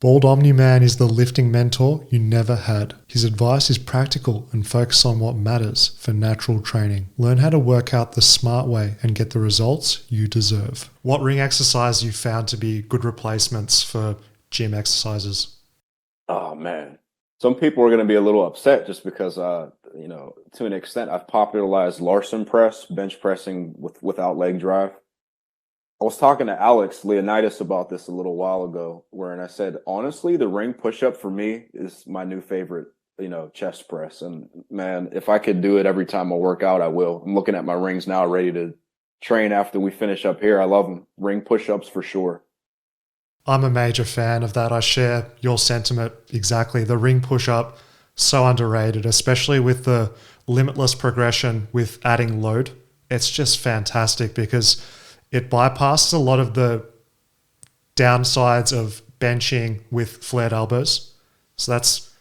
Bald Omni Man is the lifting mentor you never had. His advice is practical and focused on what matters for natural training. Learn how to work out the smart way and get the results you deserve. What ring exercise you found to be good replacements for gym exercises? Oh man, some people are going to be a little upset just because, to an extent, I've popularized Larson press, bench pressing without leg drive. I was talking to Alex Leonidas about this a little while ago, and I said, honestly, the ring push-up for me is my new favorite, chest press. And man, if I could do it every time I work out, I will. I'm looking at my rings now, ready to train after we finish up here. I love them. Ring push-ups for sure. I'm a major fan of that. I share your sentiment exactly. The ring push-up, so underrated, especially with the limitless progression with adding load. It's just fantastic because it bypasses a lot of the downsides of benching with flared elbows. So that's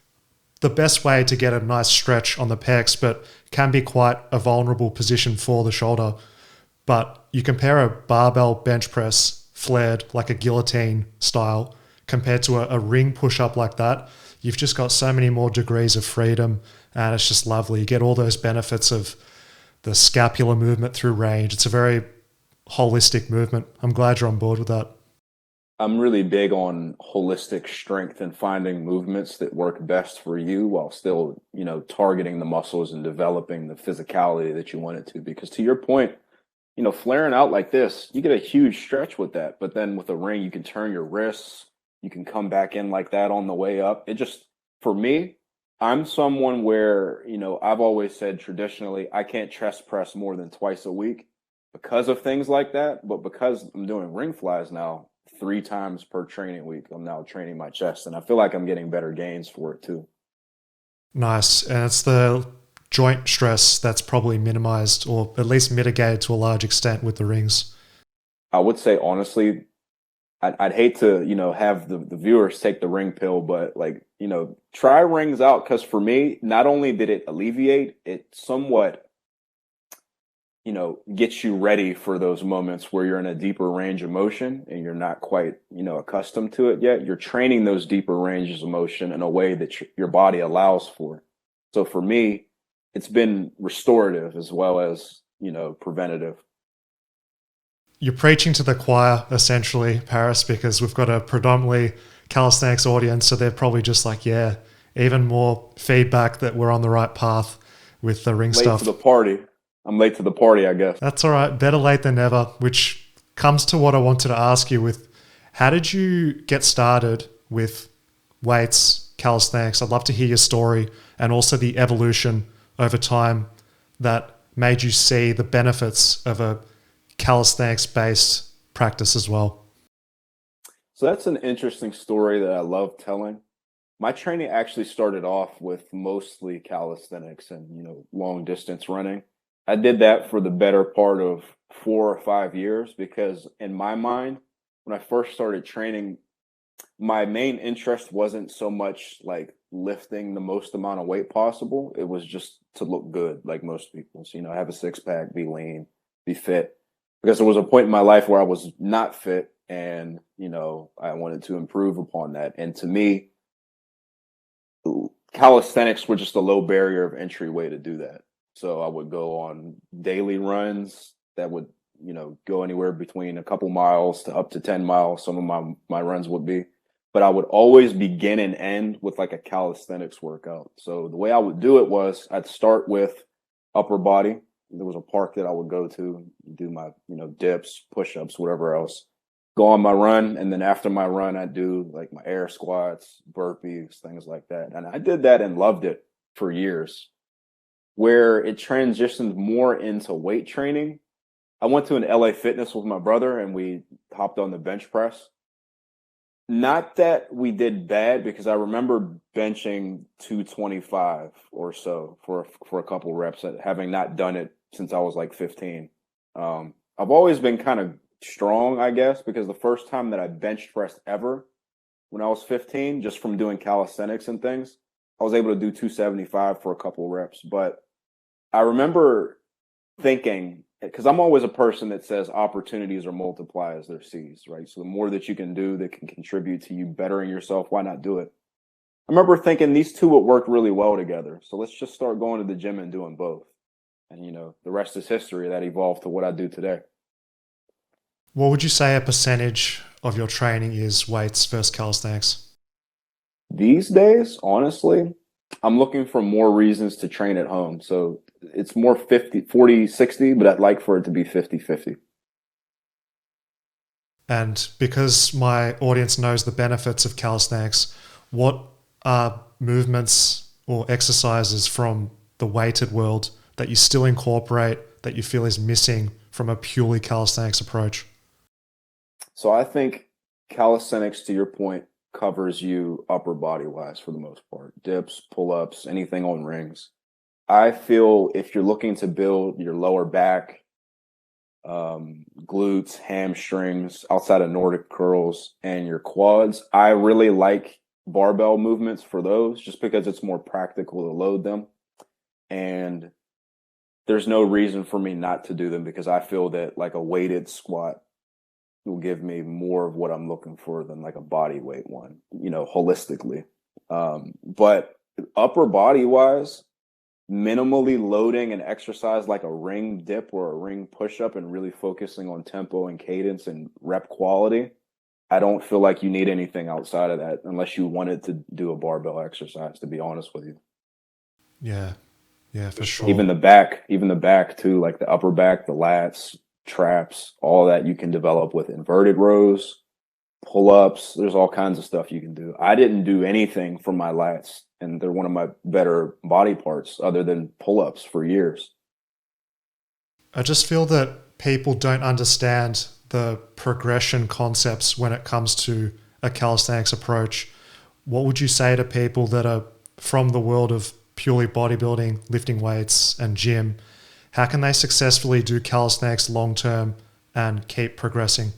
the best way to get a nice stretch on the pecs, but can be quite a vulnerable position for the shoulder. But you compare a barbell bench press flared like a guillotine style compared to a ring push-up like that, you've just got so many more degrees of freedom, and it's just lovely. You get all those benefits of the scapular movement through range. It's a very holistic movement. I'm glad you're on board with that. I'm really big on holistic strength and finding movements that work best for you while still, targeting the muscles and developing the physicality that you want it to. Because to your point, flaring out like this, you get a huge stretch with that. But then with a ring, you can turn your wrists, you can come back in like that on the way up. It just, for me, I'm someone where, I've always said traditionally, I can't chest press more than twice a week because of things like that. But because I'm doing ring flies now 3 times per training week, I'm now training my chest, and I feel like I'm getting better gains for it too. Nice. And it's the joint stress that's probably minimized or at least mitigated to a large extent with the rings. I would say honestly, I'd hate to, have the viewers take the ring pill, but try rings out, because for me, not only did it alleviate, it somewhat gets you ready for those moments where you're in a deeper range of motion and you're not quite, accustomed to it yet. You're training those deeper ranges of motion in a way that your body allows for. So for me, it's been restorative as well as, preventative. You're preaching to the choir, essentially, Paris, because we've got a predominantly calisthenics audience, so they're probably just like, yeah, even more feedback that we're on the right path with the ring Late stuff. to the party. I'm late to the party, I guess. That's all right. Better late than never, which comes to what I wanted to ask you with how did you get started with weights, calisthenics? I'd love to hear your story and also the evolution over time that made you see the benefits of a calisthenics-based practice as well. So that's an interesting story that I love telling. My training actually started off with mostly calisthenics and, long distance running. I did that for the better part of 4 or 5 years because in my mind, when I first started training, my main interest wasn't so much like lifting the most amount of weight possible. It was just to look good, like most people. So, have a six pack, be lean, be fit. Because there was a point in my life where I was not fit and, I wanted to improve upon that. And to me, calisthenics were just a low barrier of entry way to do that. So I would go on daily runs that would, go anywhere between a couple miles to up to 10 miles. Some of my runs would be, but I would always begin and end with like a calisthenics workout. So the way I would do it was I'd start with upper body. There was a park that I would go to, do my, dips, push-ups, whatever else, go on my run. And then after my run, I'd do like my air squats, burpees, things like that. And I did that and loved it for years. Where it transitioned more into weight training, I went to an LA Fitness with my brother and we hopped on the bench press. Not that we did bad, because I remember benching 225 or so for a couple reps, having not done it since I was like 15. I've always been kind of strong, I guess, because the first time that I bench pressed ever when I was 15, just from doing calisthenics and things, I was able to do 275 for a couple reps. But I remember thinking because I'm always a person that says opportunities are multiply as they're seized, right? So the more that you can do that can contribute to you bettering yourself, why not do it? I remember thinking these two would work really well together. So let's just start going to the gym and doing both. And the rest is history. That evolved to what I do today. What would you say a percentage of your training is weights versus calisthenics? These days, honestly, I'm looking for more reasons to train at home. So it's more 50, 40, 60, but I'd like for it to be 50-50. And because my audience knows the benefits of calisthenics, what are movements or exercises from the weighted world that you still incorporate that you feel is missing from a purely calisthenics approach? So I think calisthenics, to your point, covers you upper body wise for the most part. Dips, pull ups, anything on rings. I feel if you're looking to build your lower back, glutes, hamstrings, outside of Nordic curls, and your quads, I really like barbell movements for those just because it's more practical to load them. And there's no reason for me not to do them because I feel that like a weighted squat will give me more of what I'm looking for than like a body weight one, holistically. But upper body wise, minimally loading an exercise like a ring dip or a ring push up and really focusing on tempo and cadence and rep quality. I don't feel like you need anything outside of that unless you wanted to do a barbell exercise, to be honest with you. Yeah, yeah, for Even sure. the back too, like the upper back, the lats, traps, all that you can develop with inverted rows, pull ups. There's all kinds of stuff you can do. I didn't do anything for my lats, and they're one of my better body parts other than pull ups for years. I just feel that people don't understand the progression concepts when it comes to a calisthenics approach. What would you say to people that are from the world of purely bodybuilding, lifting weights, and gym? How can they successfully do calisthenics long term and keep progressing?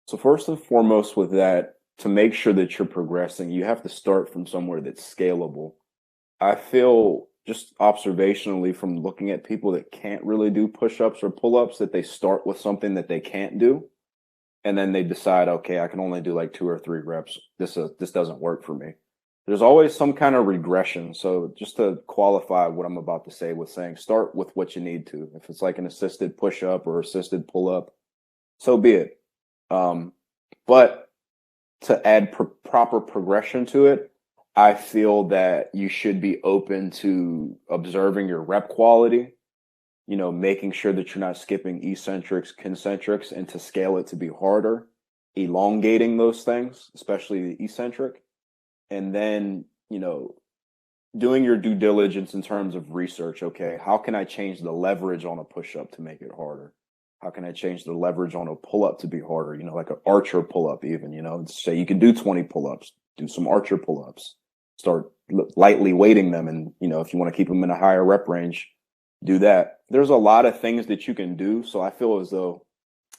So, first and foremost, with that, to make sure that you're progressing, you have to start from somewhere that's scalable. I feel just observationally from looking at people that can't really do push ups or pull ups that they start with something that they can't do. And then they decide, okay, I can only do like 2 or 3 reps. This doesn't work for me. There's always some kind of regression. So just to qualify what I'm about to say with saying start with what you need to. If it's like an assisted push up or assisted pull up, so be it. But to add proper progression to it, I feel that you should be open to observing your rep quality, making sure that you're not skipping eccentrics, concentrics, and to scale it to be harder, elongating those things, especially the eccentric, and then, doing your due diligence in terms of research. Okay, how can I change the leverage on a push up to make it harder? How can I change the leverage on a pull up to be harder? Like an archer pull up, even, say you can do 20 pull ups, do some archer pull ups, start lightly weighting them. And, if you want to keep them in a higher rep range, do that. There's a lot of things that you can do. So I feel as though,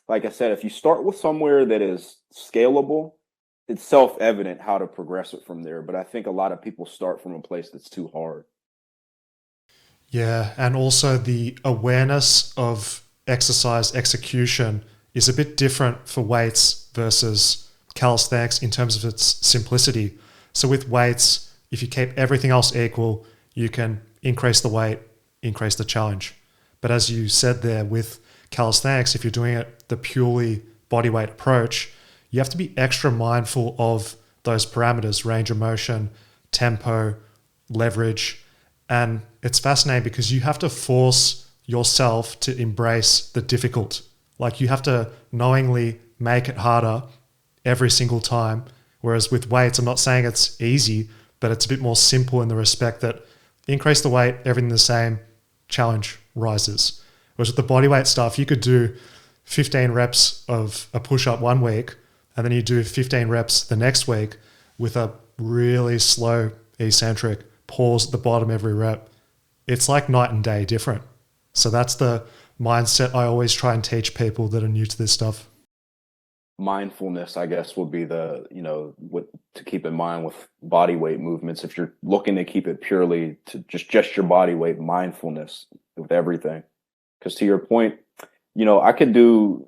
like I said, if you start with somewhere that is scalable, it's self-evident how to progress it from there. But I think a lot of people start from a place that's too hard. Yeah, and also the awareness of exercise execution is a bit different for weights versus calisthenics in terms of its simplicity. So with weights, if you keep everything else equal, you can increase the weight, increase the challenge. But as you said there with calisthenics, if you're doing it the purely bodyweight approach, you have to be extra mindful of those parameters, range of motion, tempo, leverage. And it's fascinating because you have to force yourself to embrace the difficult. Like you have to knowingly make it harder every single time. Whereas with weights, I'm not saying it's easy, but it's a bit more simple in the respect that increase the weight, everything the same, challenge rises. Whereas with the bodyweight stuff, you could do 15 reps of a push-up one week, and then you do 15 reps the next week with a really slow eccentric, pause at the bottom every rep. It's like night and day different. So that's the mindset I always try and teach people that are new to this stuff. Mindfulness, I guess, would be what to keep in mind with body weight movements. If you're looking to keep it purely to just your body weight, mindfulness with everything. Because to your point, I could do,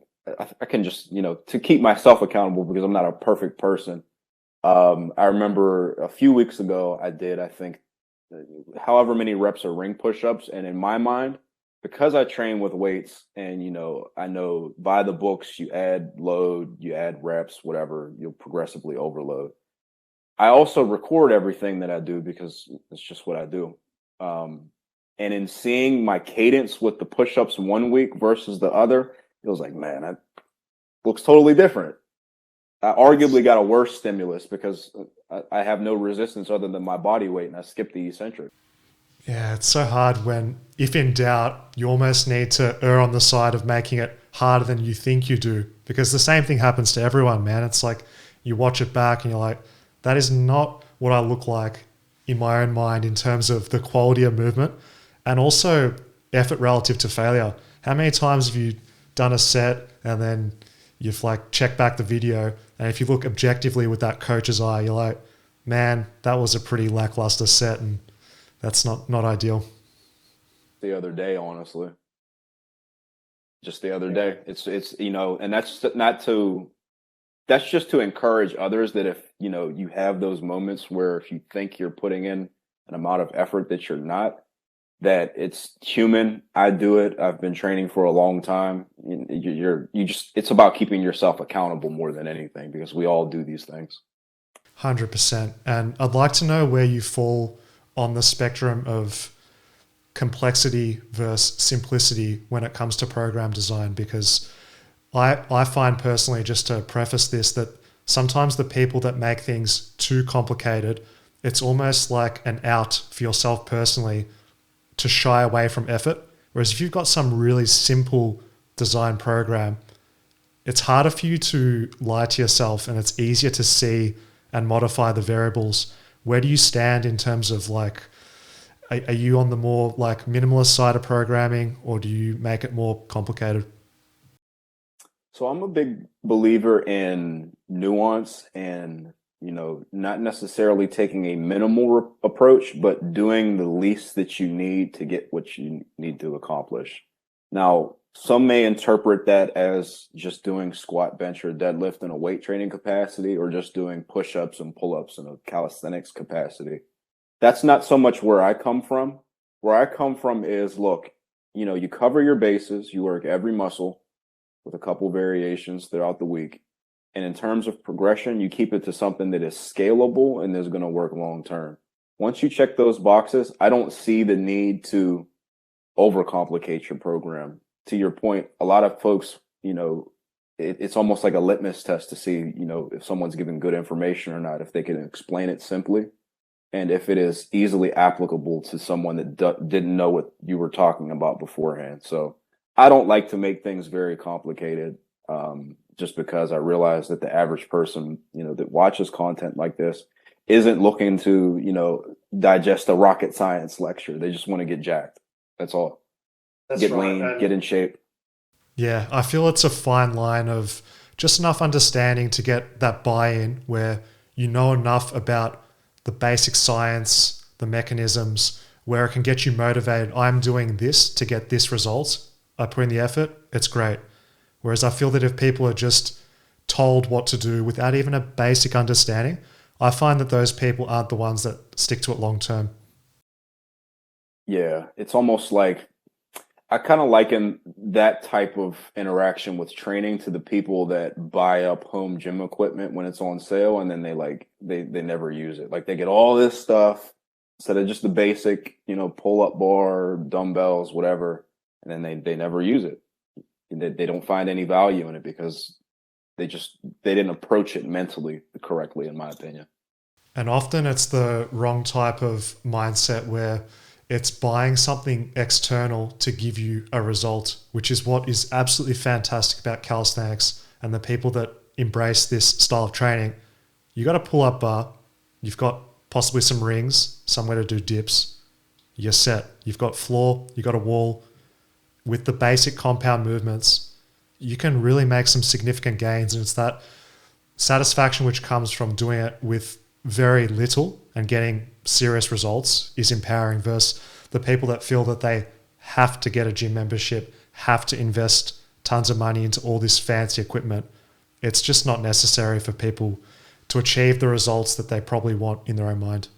I can just, to keep myself accountable because I'm not a perfect person. I remember a few weeks ago, I did, I think, however many reps of ring push-ups. And in my mind, because I train with weights and, I know by the books, you add load, you add reps, whatever, you'll progressively overload. I also record everything that I do because it's just what I do. And in seeing my cadence with the push-ups one week versus the other, it was like, man, that looks totally different. I arguably got a worse stimulus because I have no resistance other than my body weight, and I skip the eccentric. Yeah, it's so hard when, if in doubt, you almost need to err on the side of making it harder than you think you do, because the same thing happens to everyone, man. It's like you watch it back and you're like, that is not what I look like in my own mind in terms of the quality of movement and also effort relative to failure. How many times have you done a set and then you've like checked back the video, and if you look objectively with that coach's eye, you're like, man, that was a pretty lackluster set, and that's not ideal. The other day, honestly, just the other day, it's and that's just to encourage others that if you have those moments where if you think you're putting in an amount of effort that you're not, that it's human. I do it. I've been training for a long time. It's about keeping yourself accountable more than anything, because we all do these things. 100%. And I'd like to know where you fall on the spectrum of complexity versus simplicity when it comes to program design, because I find personally, just to preface this, that sometimes the people that make things too complicated, it's almost like an out for yourself personally to shy away from effort. Whereas if you've got some really simple design program, it's harder for you to lie to yourself and it's easier to see and modify the variables. Where do you stand in terms of like, are you on the more like minimalist side of programming, or do you make it more complicated? So I'm a big believer in nuance and, not necessarily taking a minimal approach, but doing the least that you need to get what you need to accomplish. Now, some may interpret that as just doing squat, bench, or deadlift in a weight training capacity, or just doing push-ups and pull-ups in a calisthenics capacity. That's not so much where I come from. Where I come from is, look, you cover your bases, you work every muscle with a couple variations throughout the week. And in terms of progression, you keep it to something that is scalable and is going to work long term. Once you check those boxes, I don't see the need to overcomplicate your program. To your point, a lot of folks, it's almost like a litmus test to see, if someone's giving good information or not, if they can explain it simply, and if it is easily applicable to someone that didn't know what you were talking about beforehand. So I don't like to make things very complicated, just because I realize that the average person, that watches content like this isn't looking to, digest a rocket science lecture. They just want to get jacked. That's all. Get lean, get in shape. Yeah, I feel it's a fine line of just enough understanding to get that buy-in where you know enough about the basic science, the mechanisms, where it can get you motivated. I'm doing this to get this result. I put in the effort. It's great. Whereas I feel that if people are just told what to do without even a basic understanding, I find that those people aren't the ones that stick to it long term. Yeah, it's almost like I kind of liken that type of interaction with training to the people that buy up home gym equipment when it's on sale, and then they never use it. Like they get all this stuff instead of just the basic, pull-up bar, dumbbells, whatever, and then they never use it. They don't find any value in it because they didn't approach it mentally correctly, in my opinion. And often it's the wrong type of mindset where it's buying something external to give you a result, which is what is absolutely fantastic about calisthenics and the people that embrace this style of training. You got a pull-up bar, you've got possibly some rings, somewhere to do dips, you're set. You've got floor, you've got a wall. With the basic compound movements, you can really make some significant gains. And it's that satisfaction which comes from doing it with very little and getting serious results is empowering, versus the people that feel that they have to get a gym membership, have to invest tons of money into all this fancy equipment. It's just not necessary for people to achieve the results that they probably want in their own mind.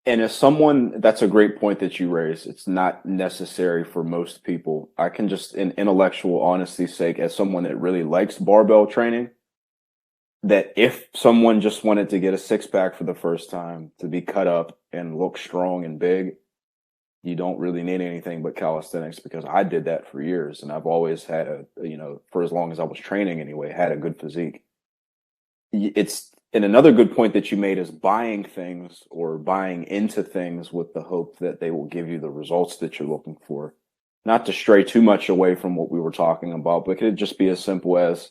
And as someone, that's a great point that you raised. It's not necessary for most people. I can just, in intellectual honesty's sake, as someone that really likes barbell training, that if someone just wanted to get a six pack for the first time, to be cut up and look strong and big, you don't really need anything but calisthenics, because I did that for years and I've always had for as long as I was training anyway, had a good physique. And another good point that you made is buying things or buying into things with the hope that they will give you the results that you're looking for. Not to stray too much away from what we were talking about, but it could just be as simple as,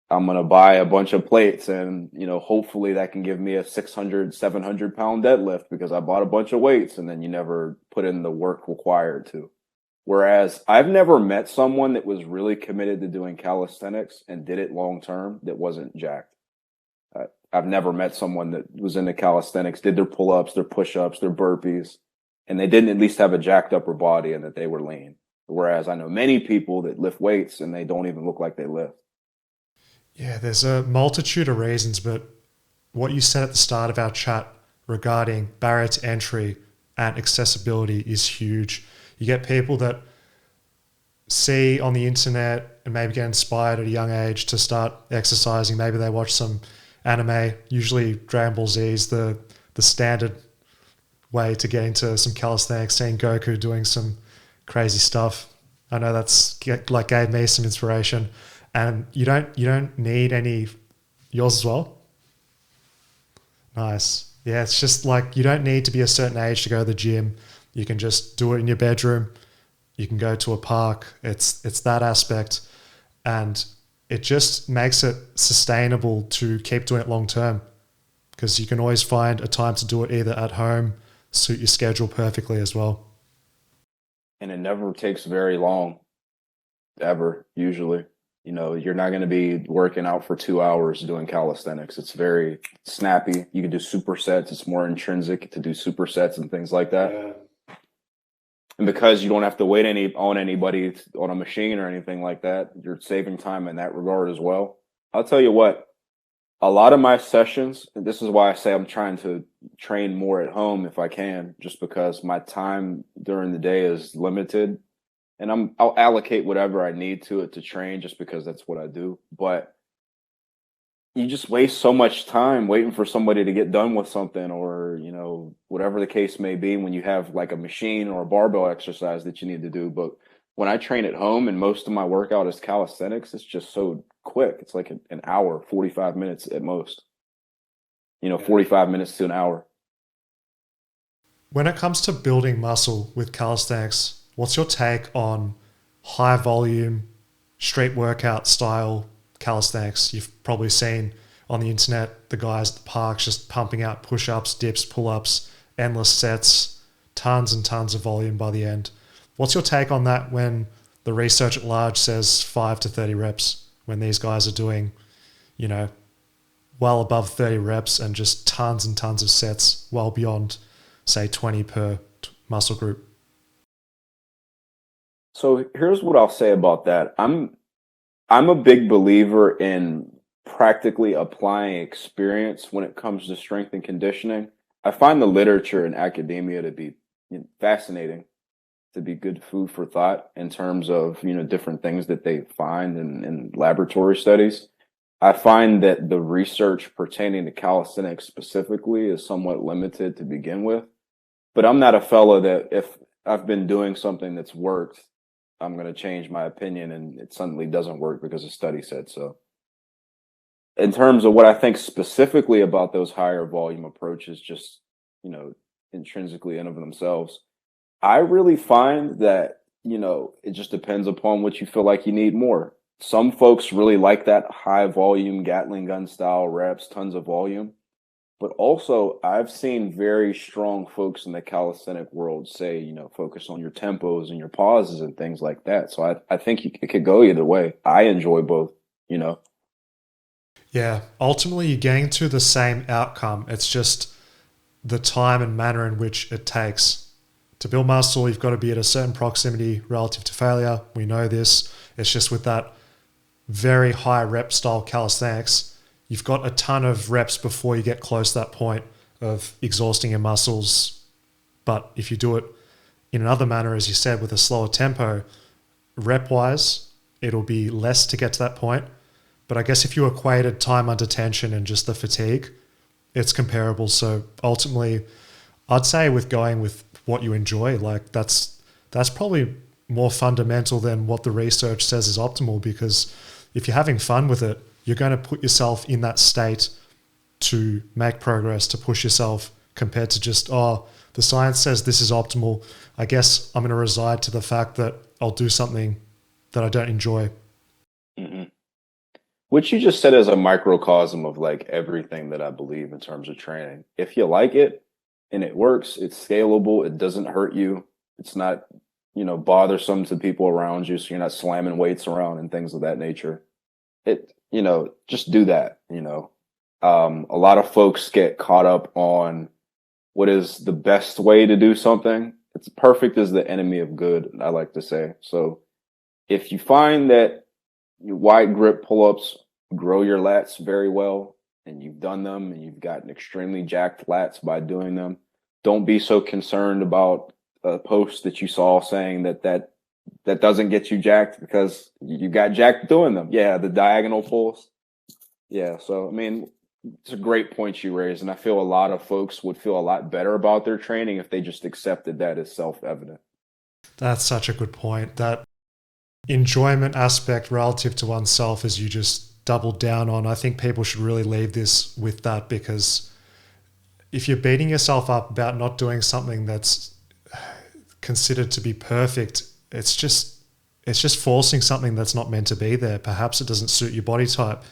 I'm going to buy a bunch of plates and, hopefully that can give me a 600, 700 pound deadlift because I bought a bunch of weights, and then you never put in the work required to. Whereas I've never met someone that was really committed to doing calisthenics and did it long term that wasn't jacked. I've never met someone that was into calisthenics, did their pull-ups, their push-ups, their burpees, and they didn't at least have a jacked upper body and that they were lean. Whereas I know many people that lift weights and they don't even look like they lift. Yeah, there's a multitude of reasons, but what you said at the start of our chat regarding barrier to entry and accessibility is huge. You get people that see on the internet and maybe get inspired at a young age to start exercising. Maybe they watch some anime, usually Dragon Ball Z is the standard way to get into some calisthenics, seeing Goku doing some crazy stuff. I know that's gave me some inspiration. And you don't need any. Yours as well? Nice. Yeah, it's just like you don't need to be a certain age to go to the gym. You can just do it in your bedroom. You can go to a park. It's that aspect. And it just makes it sustainable to keep doing it long term, because you can always find a time to do it either at home, suit your schedule perfectly as well. And it never takes very long, ever, usually. You're not going to be working out for 2 hours doing calisthenics. It's very snappy. You can do supersets. It's more intrinsic to do supersets and things like that. Yeah. And because you don't have to wait on anybody on a machine or anything like that, you're saving time in that regard as well. I'll tell you what, a lot of my sessions, and this is why I say I'm trying to train more at home if I can, just because my time during the day is limited. And I'll allocate whatever I need to it to train, just because that's what I do. But you just waste so much time waiting for somebody to get done with something, or, whatever the case may be, when you have like a machine or a barbell exercise that you need to do. But when I train at home and most of my workout is calisthenics, it's just so quick. It's like an hour, 45 minutes at most, 45 minutes to an hour. When it comes to building muscle with calisthenics, what's your take on high volume, street workout style calisthenics? You've probably seen on the internet the guys at the parks just pumping out push-ups, dips, pull-ups, endless sets, tons and tons of volume by the end. What's your take on that when the research at large says 5 to 30 reps, when these guys are doing, well above 30 reps and just tons and tons of sets, well beyond, say, 20 per muscle group? So here's what I'll say about that. I'm a big believer in practically applying experience when it comes to strength and conditioning. I find the literature in academia to be fascinating, to be good food for thought in terms of, different things that they find in laboratory studies. I find that the research pertaining to calisthenics specifically is somewhat limited to begin with. But I'm not a fella that if I've been doing something that's worked, I'm going to change my opinion and it suddenly doesn't work because a study said so. In terms of what I think specifically about those higher volume approaches, just, intrinsically in of themselves, I really find that, it just depends upon what you feel like you need more. Some folks really like that high volume Gatling gun style reps, tons of volume. But also, I've seen very strong folks in the calisthenic world say, focus on your tempos and your pauses and things like that. So I think it could go either way. I enjoy both, Yeah, ultimately you're getting to the same outcome. It's just the time and manner in which it takes To build muscle, you've got to be at a certain proximity relative to failure. We know this. It's just with that very high rep style calisthenics, you've got a ton of reps before you get close to that point of exhausting your muscles. But if you do it in another manner, as you said, with a slower tempo, rep wise, it'll be less to get to that point. But I guess if you equated time under tension and just the fatigue, it's comparable. So ultimately, I'd say with going with what you enjoy, like that's probably more fundamental than what the research says is optimal, because if you're having fun with it, you're going to put yourself in that state to make progress, to push yourself, compared to just, oh, the science says this is optimal. I guess I'm going to reside to the fact that I'll do something that I don't enjoy. Hmm. What you just said is a microcosm of like everything that I believe in terms of training. If you like it and it works, it's scalable, it doesn't hurt you, it's not, bothersome to people around you, so you're not slamming weights around and things of that nature. Just do that. A lot of folks get caught up on what is the best way to do something. It's perfect is the enemy of good, I like to say. So if you find that your wide grip pull-ups grow your lats very well, and you've done them and you've gotten extremely jacked lats by doing them, don't be so concerned about a post that you saw saying that doesn't get you jacked, because you got jacked doing them. Yeah, the diagonal pulls. Yeah, so I mean, it's a great point you raised, and I feel a lot of folks would feel a lot better about their training if they just accepted that as self-evident. That's such a good point. That enjoyment aspect relative to oneself, as you just doubled down on, I think people should really leave this with that, because if you're beating yourself up about not doing something that's considered to be perfect, it's just forcing something that's not meant to be there. Perhaps it doesn't suit your body type.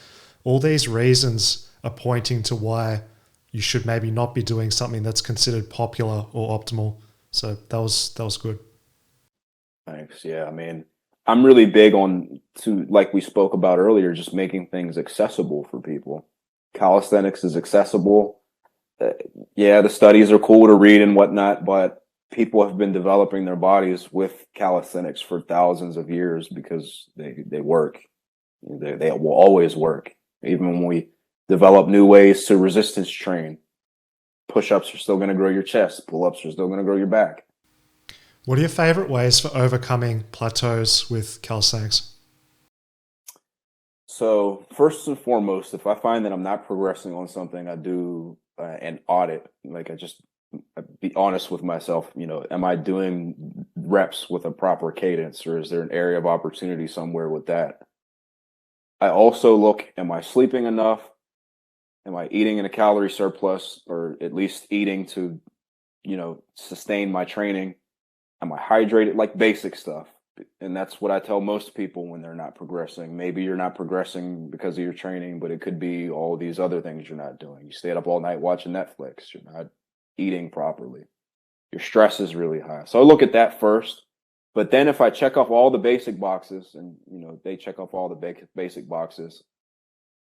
All these reasons are pointing to why you should maybe not be doing something that's considered popular or optimal. So that was good. Thanks. Yeah, I mean, I'm really big on like we spoke about earlier, just making things accessible for people. Calisthenics is accessible. Uh, yeah, the studies are cool to read and whatnot, but people have been developing their bodies with calisthenics for thousands of years because they work. They will always work. Even when we develop new ways to resistance train, push-ups are still going to grow your chest. Pull-ups are still going to grow your back. What are your favorite ways for overcoming plateaus with calisthenics? So first and foremost, if I find that I'm not progressing on something, I do an audit. Like I be honest with myself. Am I doing reps with a proper cadence, or is there an area of opportunity somewhere with that? I also look, am I sleeping enough? Am I eating in a calorie surplus, or at least eating to, sustain my training? Am I hydrated? Like basic stuff. And that's what I tell most people when they're not progressing. Maybe you're not progressing because of your training, but it could be all these other things you're not doing. You stayed up all night watching Netflix. You're not eating properly. Your stress is really high. So I look at that first. But then if I check off all the basic boxes, and they check off all the basic boxes,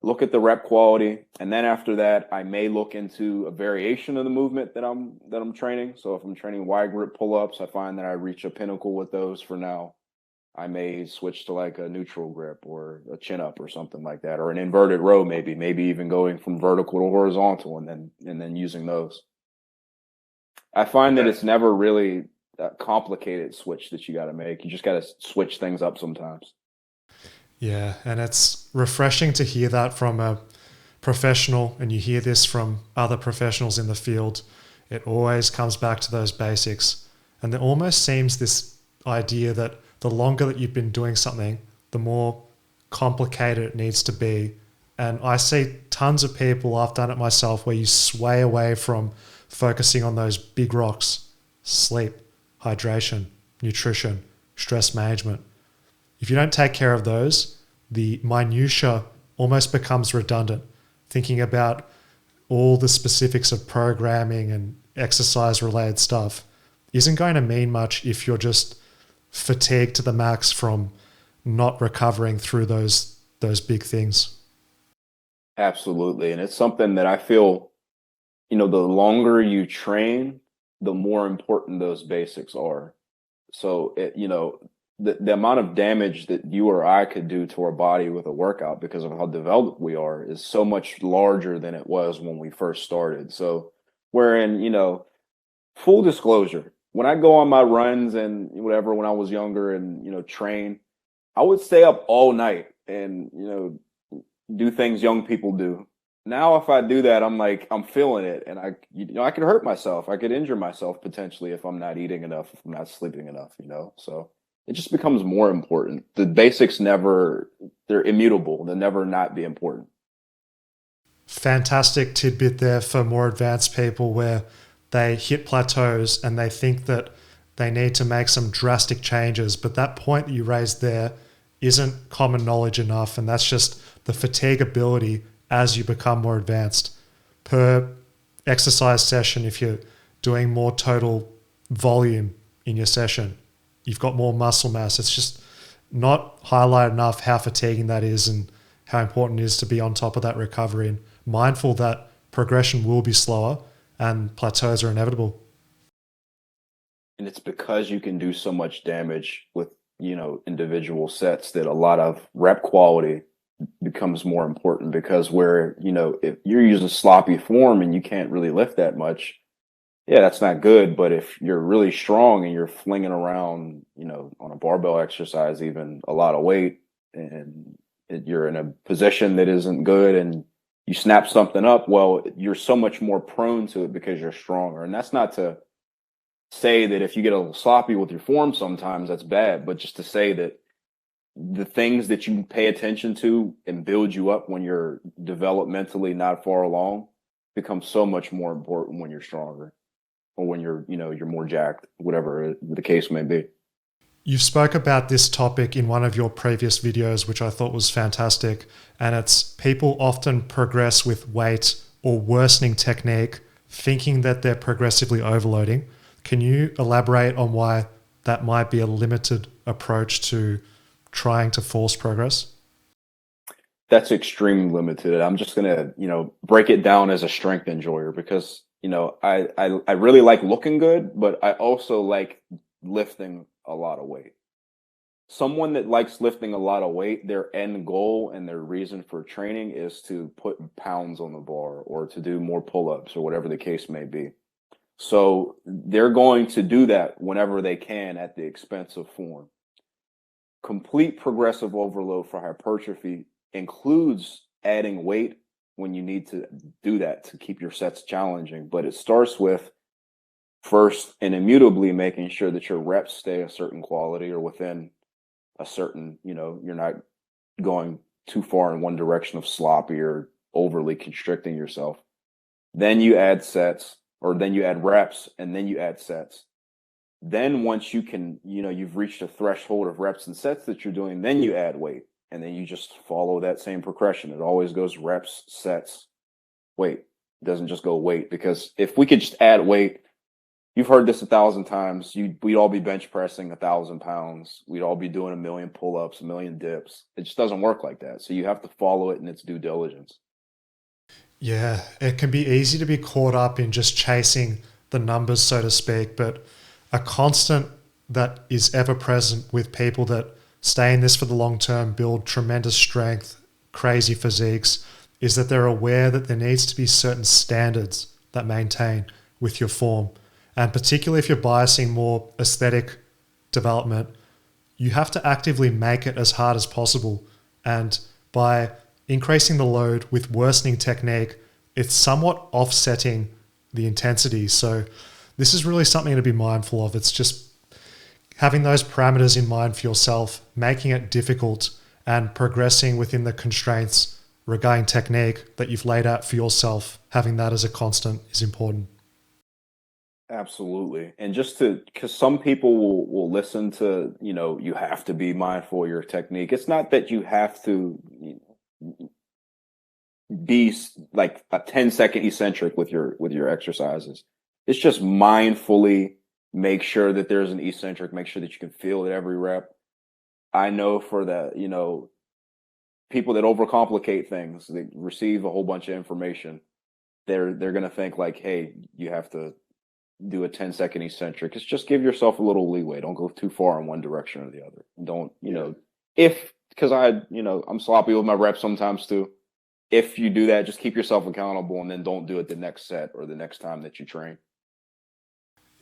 look at the rep quality, and then after that, I may look into a variation of the movement that I'm training. So if I'm training wide grip pull-ups, I find that I reach a pinnacle with those for now. I may switch to like a neutral grip or a chin up or something like that, or an inverted row, maybe even going from vertical to horizontal, and then using those. I find that it's never really a complicated switch that you got to make. You just got to switch things up sometimes. Yeah, and it's refreshing to hear that from a professional, and you hear this from other professionals in the field. It always comes back to those basics. And there almost seems this idea that the longer that you've been doing something, the more complicated it needs to be. And I see tons of people, I've done it myself, where you sway away from focusing on those big rocks: sleep, hydration, nutrition, stress management. If you don't take care of those, the minutia almost becomes redundant. Thinking about all the specifics of programming and exercise related stuff isn't going to mean much if you're just fatigued to the max from not recovering through those big things. Absolutely. And it's something that I feel, the longer you train, the more important those basics are. So the amount of damage that you or I could do to our body with a workout because of how developed we are is so much larger than it was when we first started. So wherein, full disclosure, when I go on my runs and whatever when I was younger and train, I would stay up all night and do things young people do. Now, if I do that, I'm like, I'm feeling it, and I could hurt myself. I could injure myself potentially if I'm not eating enough, if I'm not sleeping enough. So it just becomes more important. The basics they're immutable. They'll never not be important. Fantastic tidbit there for more advanced people where they hit plateaus and they think that they need to make some drastic changes. But that point that you raised there isn't common knowledge enough. And that's just the fatigability as you become more advanced. Per exercise session, if you're doing more total volume in your session, you've got more muscle mass. It's just not highlighted enough how fatiguing that is and how important it is to be on top of that recovery and mindful that progression will be slower and plateaus are inevitable. And it's because you can do so much damage with individual sets that a lot of rep quality becomes more important, because where if you're using sloppy form and you can't really lift that much, yeah, that's not good. But if you're really strong and you're flinging around on a barbell exercise even a lot of weight, and you're in a position that isn't good and you snap something up, well, you're so much more prone to it because you're stronger. And that's not to say that if you get a little sloppy with your form sometimes that's bad, but just to say that the things that you pay attention to and build you up when you're developmentally not far along become so much more important when you're stronger, or when you're more jacked, whatever the case may be. You've spoke about this topic in one of your previous videos, which I thought was fantastic. And it's people often progress with weight or worsening technique, thinking that they're progressively overloading. Can you elaborate on why that might be a limited approach to trying to force progress? That's extremely limited. I'm just gonna, break it down as a strength enjoyer, because, I really like looking good, but I also like lifting a lot of weight. Someone that likes lifting a lot of weight, their end goal and their reason for training is to put pounds on the bar or to do more pull-ups or whatever the case may be. So they're going to do that whenever they can at the expense of form. Complete progressive overload for hypertrophy includes adding weight when you need to do that to keep your sets challenging. But it starts with first and immutably making sure that your reps stay a certain quality or within a certain, you're not going too far in one direction of sloppy or overly constricting yourself. Then you add sets, or then you add reps, and then you add sets. Then once you can, you've reached a threshold of reps and sets that you're doing, then you add weight. And then you just follow that same progression. It always goes reps, sets, weight. It doesn't just go weight, because if we could just add weight, you've heard this 1,000 times, we'd all be bench pressing 1,000 pounds. We'd all be doing 1,000,000 pull-ups, 1,000,000 dips. It just doesn't work like that. So you have to follow it in its due diligence. Yeah, it can be easy to be caught up in just chasing the numbers, so to speak, but a constant that is ever present with people that stay in this for the long term, build tremendous strength, crazy physiques, is that they're aware that there needs to be certain standards that maintain with your form. And particularly if you're biasing more aesthetic development, you have to actively make it as hard as possible. And by increasing the load with worsening technique, it's somewhat offsetting the intensity. So this is really something to be mindful of. It's just having those parameters in mind for yourself, making it difficult and progressing within the constraints regarding technique that you've laid out for yourself. Having that as a constant is important. Absolutely. And because some people will listen to, you have to be mindful of your technique. It's not that you have to be like a 10-second eccentric with your exercises. It's just mindfully make sure that there's an eccentric, make sure that you can feel it every rep. I know for the, people that overcomplicate things, they receive a whole bunch of information. They're going to think like, hey, you have to do a 10-second eccentric. It's just give yourself a little leeway. Don't go too far in one direction or the other. Don't, if, because I'm sloppy with my reps sometimes too. If you do that, just keep yourself accountable and then don't do it the next set or the next time that you train.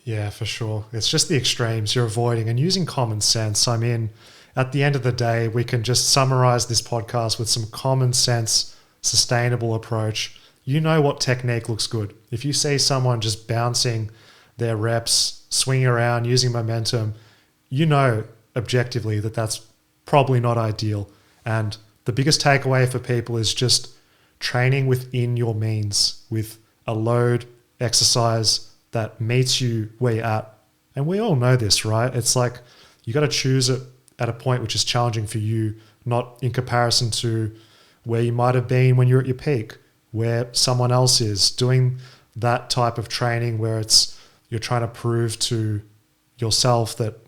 Yeah, for sure. It's just the extremes you're avoiding and using common sense. I mean, at the end of the day, we can just summarize this podcast with some common sense, sustainable approach. You know what technique looks good. If you see someone just bouncing their reps, swinging around, using momentum, you know objectively that that's probably not ideal. And the biggest takeaway for people is just training within your means with a load exercise that meets you where you're at. And we all know this, right? It's like you got to choose it at a point which is challenging for you, not in comparison to where you might have been when you're at your peak, where someone else is doing that type of training where you're trying to prove to yourself that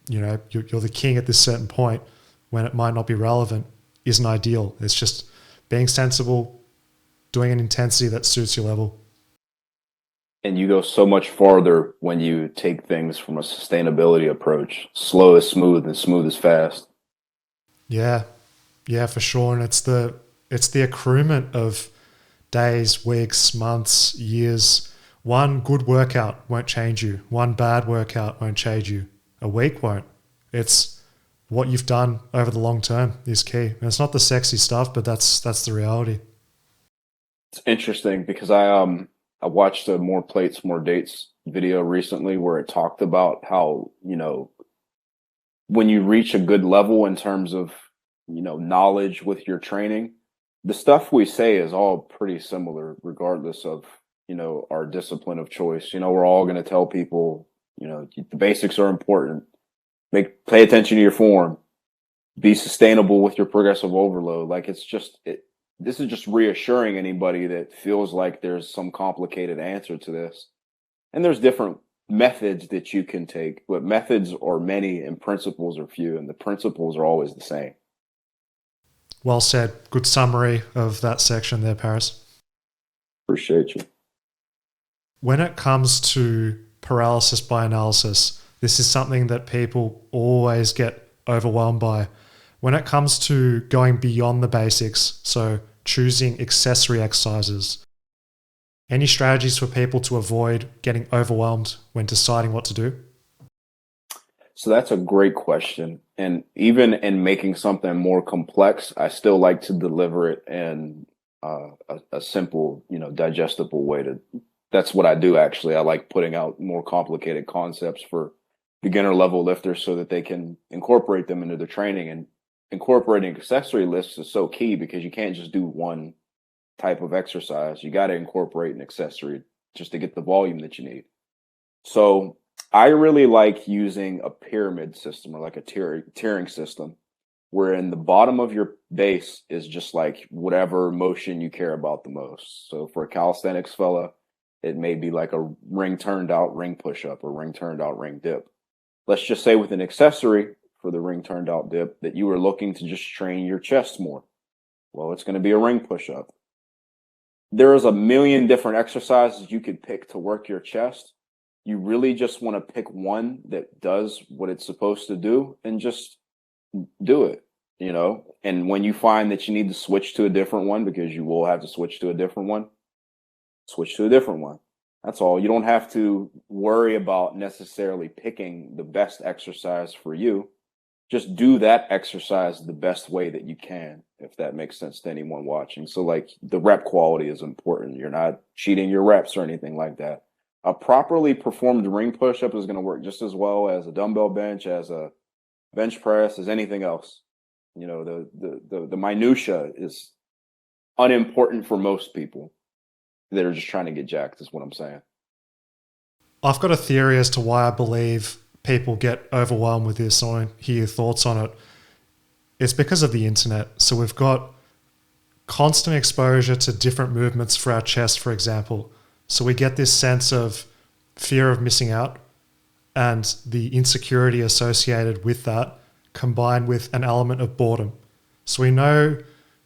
you're the king at this certain point when it might not be relevant isn't ideal. It's just being sensible, doing an intensity that suits your level. And you go so much farther when you take things from a sustainability approach. Slow is smooth and smooth is fast. Yeah, for sure. And it's the accruement of days, weeks, months, years. One good workout won't change you. One bad workout won't change you. A week won't. It's what you've done over the long term is key. And it's not the sexy stuff, but that's the reality. It's interesting because I watched a More Plates, More Dates video recently where it talked about how, when you reach a good level in terms of, knowledge with your training, the stuff we say is all pretty similar regardless of, our discipline of choice. We're all going to tell people, the basics are important. Pay attention to your form. Be sustainable with your progressive overload. Like this is just reassuring anybody that feels like there's some complicated answer to this. And there's different methods that you can take, but methods are many and principles are few, and the principles are always the same. Well said. Good summary of that section there, Paris. Appreciate you. When it comes to paralysis by analysis, this is something that people always get overwhelmed by. When it comes to going beyond the basics, so choosing accessory exercises, any strategies for people to avoid getting overwhelmed when deciding what to do? So that's a great question. And even in making something more complex, I still like to deliver it in a simple, digestible way. That's what I do, actually. I like putting out more complicated concepts for beginner level lifters so that they can incorporate them into their training. And incorporating accessory lifts is so key because you can't just do one type of exercise. You got to incorporate an accessory just to get the volume that you need. So I really like using a pyramid system or like a tiering system, wherein the bottom of your base is just like whatever motion you care about the most. So for a calisthenics fella, it may be like a ring turned out ring push up or ring turned out ring dip. Let's just say with an accessory for the ring turned out dip that you are looking to just train your chest more. Well, it's going to be a ring push up. There is a million different exercises you could pick to work your chest. You really just want to pick one that does what it's supposed to do and just do it, And when you find that you need to switch to a different one, because you will have to switch to a different one, switch to a different one. That's all. You don't have to worry about necessarily picking the best exercise for you. Just do that exercise the best way that you can, if that makes sense to anyone watching. So like the rep quality is important. You're not cheating your reps or anything like that. A properly performed ring push-up is going to work just as well as a dumbbell bench, as a bench press, as anything else. The minutia is unimportant for most people that are just trying to get jacked, is what I'm saying. I've got a theory as to why I believe people get overwhelmed with this. I want to hear your thoughts on it. It's because of the internet. So we've got constant exposure to different movements for our chest, for example. So we get this sense of fear of missing out and the insecurity associated with that, combined with an element of boredom. So we know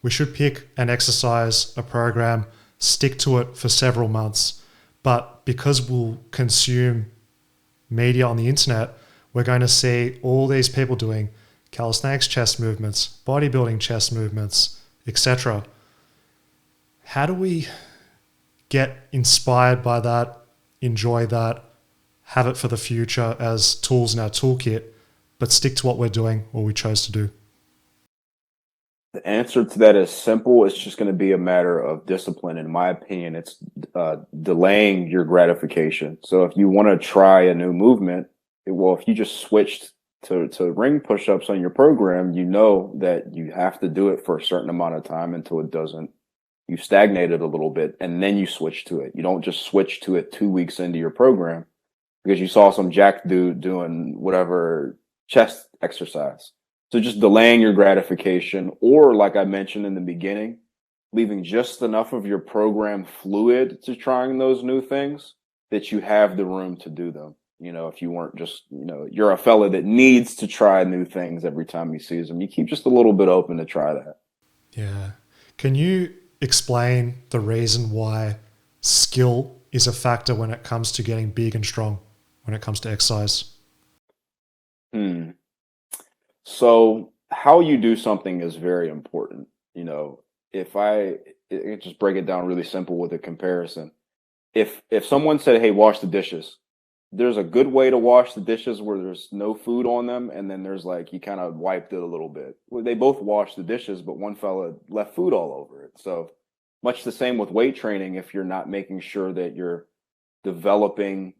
we should pick an exercise, a program, stick to it for several months. But because we'll consume media on the internet, we're going to see all these people doing calisthenics chest movements, bodybuilding chest movements, etc. How do we get inspired by that, enjoy that, have it for the future as tools in our toolkit, but stick to what we're doing or we chose to do? The answer to that is simple. It's just going to be a matter of discipline. In my opinion, it's delaying your gratification. So if you want to try a new movement, if you just switched to ring push-ups on your program, you know that you have to do it for a certain amount of time until it doesn't. You stagnate it a little bit, and then you switch to it. You don't just switch to it 2 weeks into your program because you saw some jack dude doing whatever chest exercise. So just delaying your gratification, or like I mentioned in the beginning, leaving just enough of your program fluid to trying those new things that you have the room to do them. If you weren't just, you're a fella that needs to try new things every time he sees them. You keep just a little bit open to try that. Yeah. Can you explain the reason why skill is a factor when it comes to getting big and strong, when it comes to exercise? So how you do something is very important. If I just break it down really simple with a comparison, if someone said, "Hey, wash the dishes," there's a good way to wash the dishes where there's no food on them, and then there's like you kind of wiped it a little bit. Well, they both wash the dishes, but one fella left food all over it. So much the same with weight training. If you're not making sure that you're developing,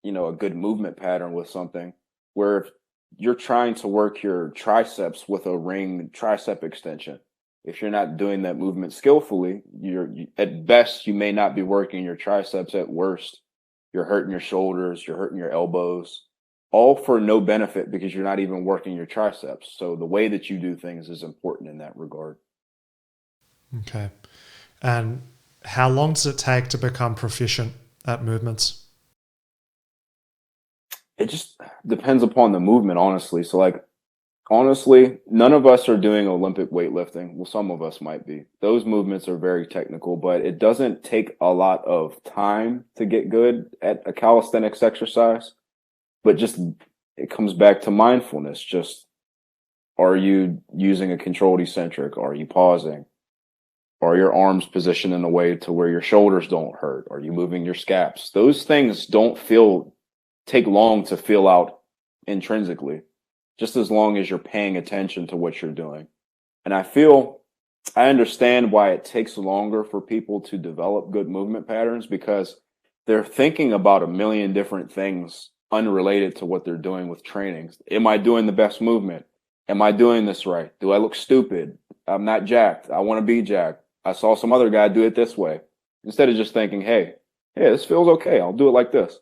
a good movement pattern with something, where if you're trying to work your triceps with a ring tricep extension, if you're not doing that movement skillfully, at best you may not be working your triceps. At worst, you're hurting your shoulders, you're hurting your elbows, all for no benefit because you're not even working your triceps. So the way that you do things is important in that regard. Okay. And how long does it take to become proficient at movements? It just depends upon the movement, honestly. So honestly, none of us are doing Olympic weightlifting. Well, some of us might be. Those movements are very technical, but it doesn't take a lot of time to get good at a calisthenics exercise. But just it comes back to mindfulness. Just, are you using a controlled eccentric? Are you pausing? Are your arms positioned in a way to where your shoulders don't hurt? Are you moving your scaps? Those things don't take long to feel out intrinsically, just as long as you're paying attention to what you're doing. And I understand why it takes longer for people to develop good movement patterns, because they're thinking about a million different things unrelated to what they're doing with trainings. Am I doing the best movement? Am I doing this right? Do I look stupid? I'm not jacked. I want to be jacked. I saw some other guy do it this way. Instead of just thinking, hey, this feels okay. I'll do it like this.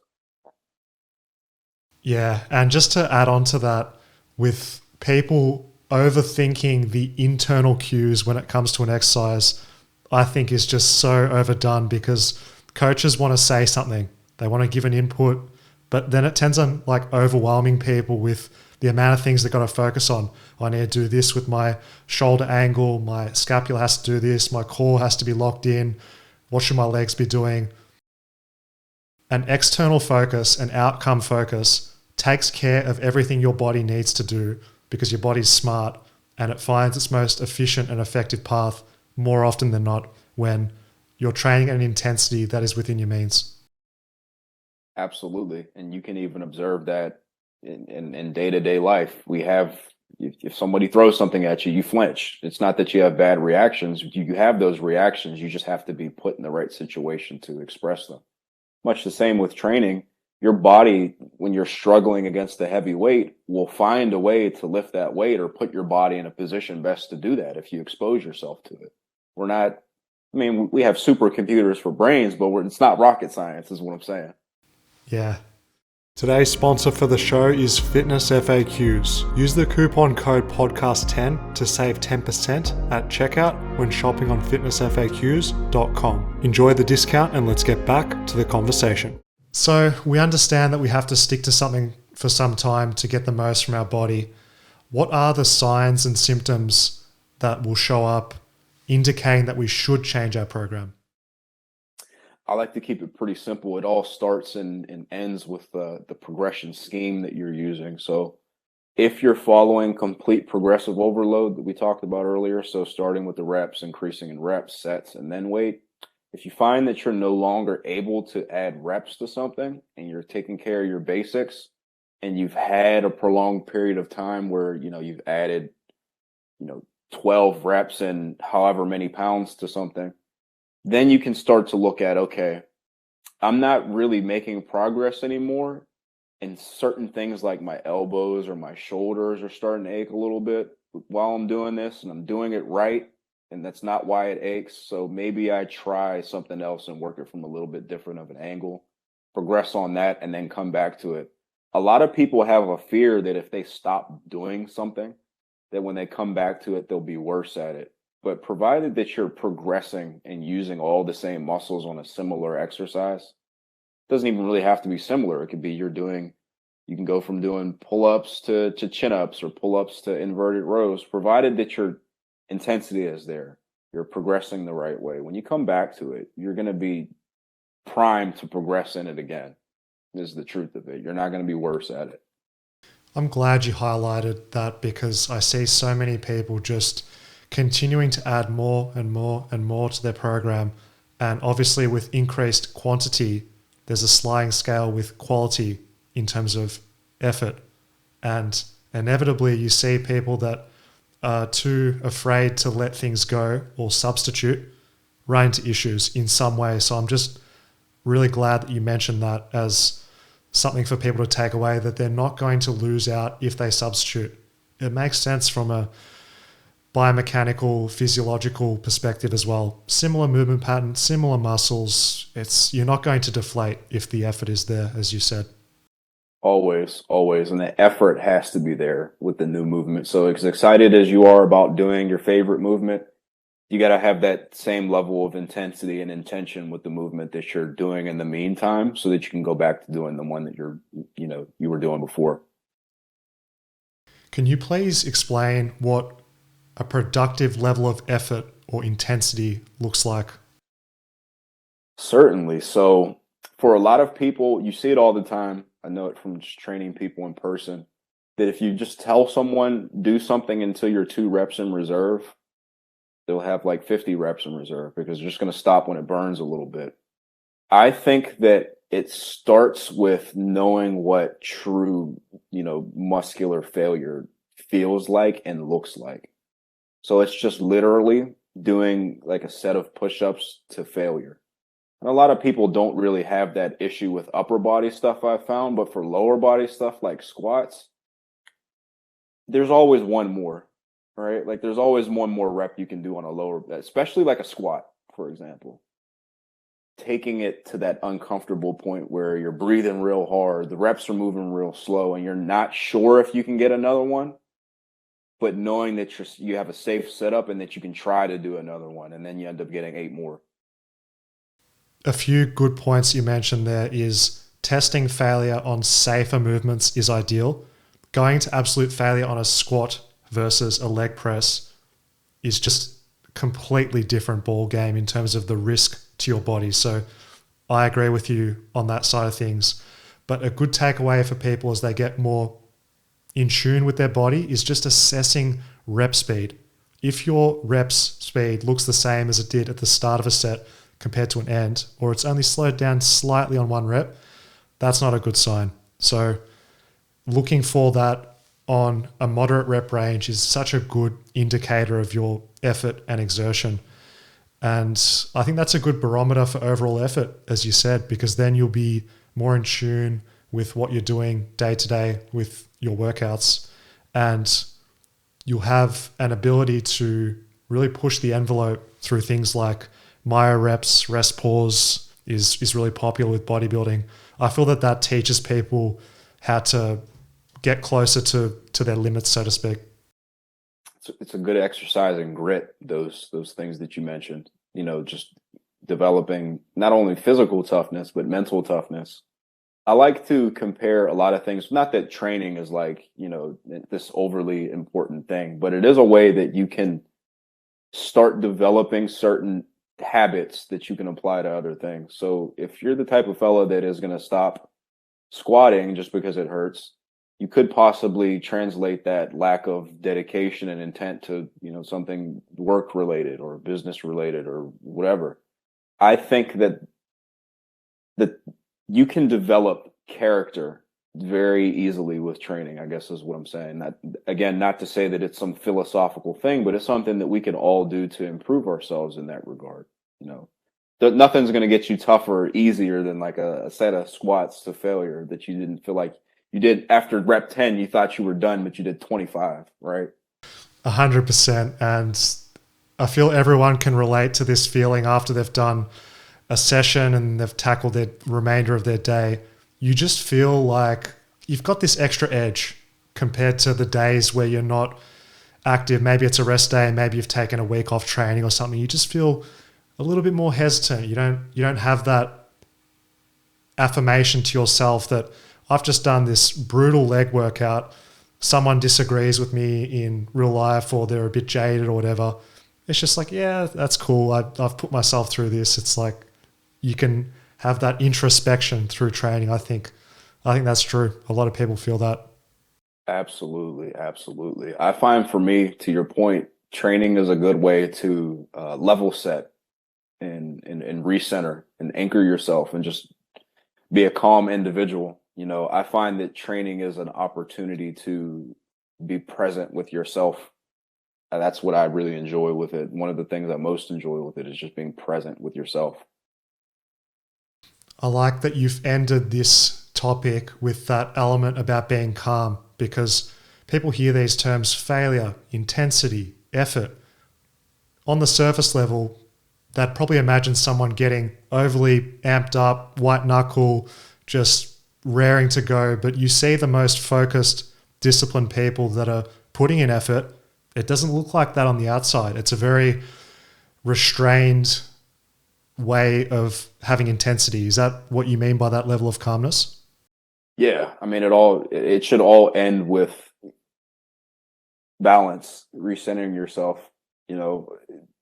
Yeah. And just to add on to that, with people overthinking the internal cues when it comes to an exercise, I think is just so overdone, because coaches want to say something. They want to give an input, but then it tends on like overwhelming people with the amount of things they've got to focus on. I need to do this with my shoulder angle, my scapula has to do this, my core has to be locked in, what should my legs be doing? An external focus, an outcome focus, takes care of everything your body needs to do, because your body's smart and it finds its most efficient and effective path more often than not when you're training at an intensity that is within your means. Absolutely. And you can even observe that in day-to-day life. If somebody throws something at you, you flinch. It's not that you have bad reactions. You have those reactions. You just have to be put in the right situation to express them. Much the same with training. Your body, when you're struggling against the heavy weight, will find a way to lift that weight or put your body in a position best to do that if you expose yourself to it. We have supercomputers for brains, but it's not rocket science, is what I'm saying. Yeah. Today's sponsor for the show is Fitness FAQs. Use the coupon code podcast10 to save 10% at checkout when shopping on fitnessfaqs.com. Enjoy the discount and let's get back to the conversation. So we understand that we have to stick to something for some time to get the most from our body. What are the signs and symptoms that will show up indicating that we should change our program? I like to keep it pretty simple. It all starts and ends with the progression scheme that you're using. So if you're following complete progressive overload that we talked about earlier, so starting with the reps, increasing in reps, sets, and then weight, if you find that you're no longer able to add reps to something and you're taking care of your basics and you've had a prolonged period of time where, you've added, you know, 12 reps and however many pounds to something, then you can start to look at, okay, I'm not really making progress anymore. And certain things like my elbows or my shoulders are starting to ache a little bit while I'm doing this, and I'm doing it right. And that's not why it aches. So maybe I try something else and work it from a little bit different of an angle, progress on that, and then come back to it. A lot of people have a fear that if they stop doing something, that when they come back to it, they'll be worse at it. But provided that you're progressing and using all the same muscles on a similar exercise, doesn't even really have to be similar. It could be you can go from doing pull-ups to chin-ups or pull-ups to inverted rows, provided that your intensity is there. You're progressing the right way. When you come back to it, you're going to be primed to progress in it again. This is the truth of it. You're not going to be worse at it. I'm glad you highlighted that because I see so many people just continuing to add more and more and more to their program. And obviously with increased quantity, there's a sliding scale with quality in terms of effort. And inevitably you see people that are too afraid to let things go or substitute run into issues in some way. So I'm just really glad that you mentioned that as something for people to take away, that they're not going to lose out if they substitute. It makes sense from a biomechanical, physiological perspective as well. Similar movement pattern, similar muscles. You're not going to deflate if the effort is there, as you said. Always, always. And the effort has to be there with the new movement. So as excited as you are about doing your favorite movement, you got to have that same level of intensity and intention with the movement that you're doing in the meantime so that you can go back to doing the one that you were doing before. Can you please explain what a productive level of effort or intensity looks like? Certainly. So for a lot of people, you see it all the time. I know it from just training people in person, that if you just tell someone do something until you're 2 reps in reserve, they'll have like 50 reps in reserve because they're just going to stop when it burns a little bit. I think that it starts with knowing what true, muscular failure feels like and looks like. So it's just literally doing like a set of push-ups to failure. And a lot of people don't really have that issue with upper body stuff I've found, but for lower body stuff like squats, there's always one more, right? Like there's always one more rep you can do on a lower, especially like a squat, for example. Taking it to that uncomfortable point where you're breathing real hard, the reps are moving real slow, and you're not sure if you can get another one, but knowing that you have a safe setup and that you can try to do another one, and then you end up getting 8 more. A few good points you mentioned there is testing failure on safer movements is ideal. Going to absolute failure on a squat versus a leg press is just completely different ball game in terms of the risk to your body. So I agree with you on that side of things. But a good takeaway for people as they get more in tune with their body is just assessing rep speed. If your reps speed looks the same as it did at the start of a set compared to an end, or it's only slowed down slightly on one rep, that's not a good sign. So looking for that on a moderate rep range is such a good indicator of your effort and exertion. And I think that's a good barometer for overall effort, as you said, because then you'll be more in tune with what you're doing day to day with your workouts. And you'll have an ability to really push the envelope through things like myo reps, rest pause is really popular with bodybuilding. I feel that teaches people how to get closer to their limits, so to speak. It's a good exercise in grit, those things that you mentioned, just developing not only physical toughness, but mental toughness. I like to compare a lot of things, not that training is like, this overly important thing, but it is a way that you can start developing certain habits that you can apply to other things. So if you're the type of fella that is going to stop squatting just because it hurts, you could possibly translate that lack of dedication and intent to, something work related or business related or whatever. I think that you can develop character very easily with training, I guess is what I'm saying. That, again, not to say that it's some philosophical thing, but it's something that we can all do to improve ourselves in that regard. Nothing's going to get you tougher or easier than like a set of squats to failure that you didn't feel like you did after rep 10. You thought you were done, but you did 25, right? 100%. And I feel everyone can relate to this feeling after they've done a session and they've tackled the remainder of their day. You just feel like you've got this extra edge compared to the days where you're not active. Maybe it's a rest day, maybe you've taken a week off training or something. You just feel a little bit more hesitant. You don't have that affirmation to yourself that I've just done this brutal leg workout. Someone disagrees with me in real life or they're a bit jaded or whatever. It's just like, yeah, that's cool. I've put myself through this. It's like you can have that introspection through training. I think that's true. A lot of people feel that. Absolutely. Absolutely. I find for me, to your point, training is a good way to level set and recenter and anchor yourself and just be a calm individual. I find that training is an opportunity to be present with yourself. That's what I really enjoy with it. One of the things I most enjoy with it is just being present with yourself. I like that you've ended this topic with that element about being calm, because people hear these terms failure, intensity, effort. On the surface level, that probably imagines someone getting overly amped up, white knuckle, just raring to go. But you see the most focused, disciplined people that are putting in effort. It doesn't look like that on the outside. It's a very restrained way of having intensity. Is that what you mean by that level of calmness? Yeah. I mean, it should all end with balance, recentering yourself.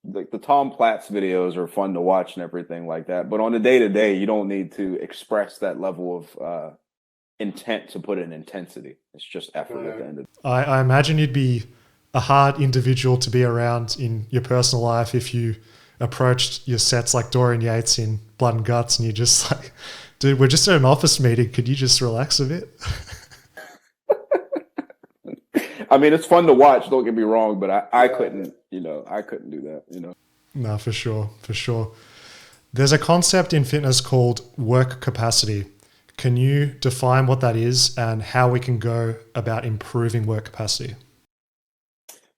Like the Tom Platz videos are fun to watch and everything like that. But on the day to day, you don't need to express that level of intent to put in intensity. It's just effort at the end of it. I imagine you'd be a hard individual to be around in your personal life if you approached your sets like Dorian Yates in Blood and Guts and you're just like, dude, we're just at an office meeting. Could you just relax a bit? I mean, it's fun to watch, don't get me wrong, but I couldn't, I couldn't do that. No, for sure. For sure. There's a concept in fitness called work capacity. Can you define what that is and how we can go about improving work capacity?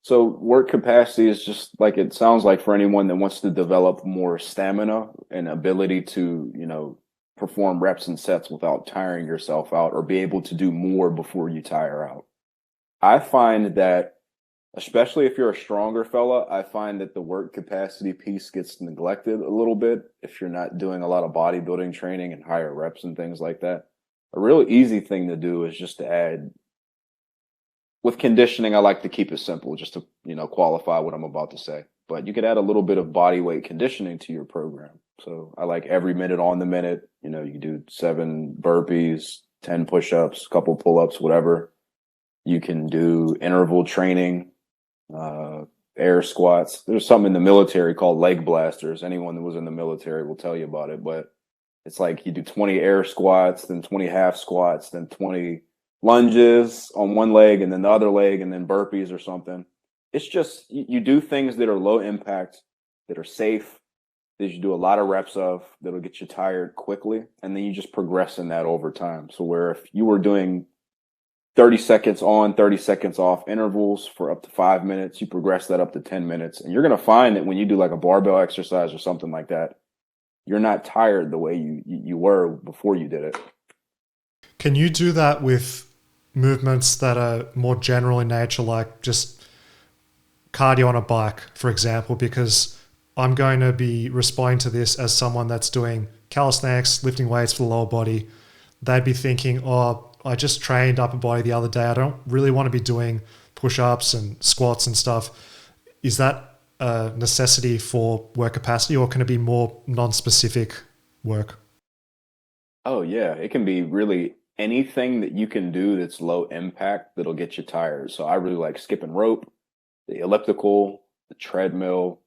So work capacity is just like it sounds like for anyone that wants to develop more stamina and ability to, perform reps and sets without tiring yourself out or be able to do more before you tire out. I find that, especially if you're a stronger fella, I find that the work capacity piece gets neglected a little bit if you're not doing a lot of bodybuilding training and higher reps and things like that. A real easy thing to do is just to add, with conditioning, I like to keep it simple just to, qualify what I'm about to say. But you could add a little bit of body weight conditioning to your program. So I like every minute on the minute, you do 7 burpees, 10 push-ups, a couple pull-ups, whatever. You can do interval training, air squats. There's something in the military called leg blasters. Anyone that was in the military will tell you about it. But it's like you do 20 air squats, then 20 half squats, then 20 lunges on one leg and then the other leg, and then burpees or something. It's just you do things that are low impact, that are safe, that you do a lot of reps of, that'll get you tired quickly. And then you just progress in that over time. So where if you were doing 30 seconds on, 30 seconds off intervals for up to 5 minutes, you progress that up to 10 minutes. And you're going to find that when you do like a barbell exercise or something like that, you're not tired the way you were before you did it. Can you do that with movements that are more general in nature, like just cardio on a bike, for example? Because I'm going to be responding to this as someone that's doing calisthenics, lifting weights for the lower body. They'd be thinking, oh, I just trained upper body the other day. I don't really want to be doing push-ups and squats and stuff. Is that a necessity for work capacity, or can it be more non-specific work? Oh yeah, it can be really anything that you can do that's low impact that'll get you tired. So I really like skipping rope, the elliptical, the treadmill,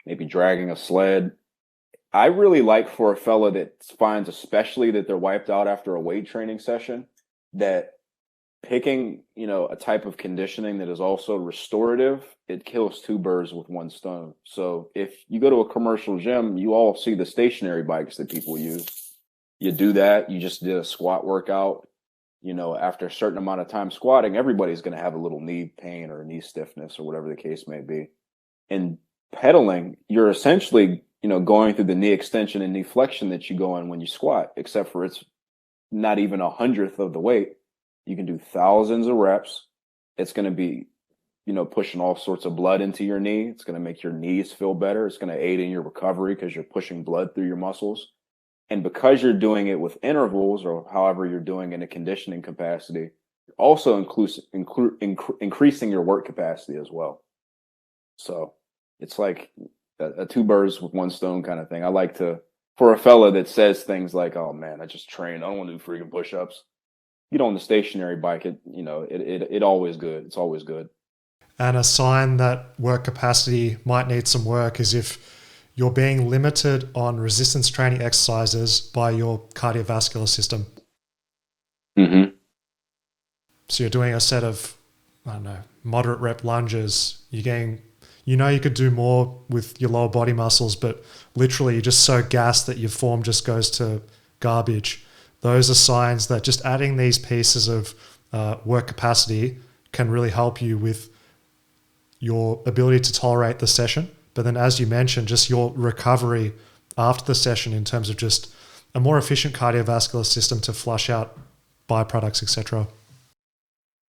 maybe dragging a sled. I really like for a fella that finds, especially that they're wiped out after a weight training session, that picking, a type of conditioning that is also restorative, it kills two birds with one stone. So if you go to a commercial gym, you all see the stationary bikes that people use. You do that, you just did a squat workout, after a certain amount of time squatting, everybody's going to have a little knee pain or knee stiffness or whatever the case may be. And pedaling, you're essentially, going through the knee extension and knee flexion that you go in when you squat, except for it's not even 100th of the weight. You can do thousands of reps. It's going to be, pushing all sorts of blood into your knee. It's going to make your knees feel better. It's going to aid in your recovery because you're pushing blood through your muscles. And because you're doing it with intervals or however you're doing in a conditioning capacity, you're also increasing your work capacity as well. So it's like a two birds with one stone kind of thing. I like to, for a fella that says things like, "Oh man, I just train. I don't want to do freaking push-ups." Get on the stationary bike. It always good. It's always good. And a sign that work capacity might need some work is if you're being limited on resistance training exercises by your cardiovascular system. Mm-hmm. So you're doing a set of, I don't know, moderate rep lunges. You're getting, you could do more with your lower body muscles, but literally you're just so gassed that your form just goes to garbage. Those are signs that just adding these pieces of work capacity can really help you with your ability to tolerate the session. But then, as you mentioned, just your recovery after the session in terms of just a more efficient cardiovascular system to flush out byproducts, etc.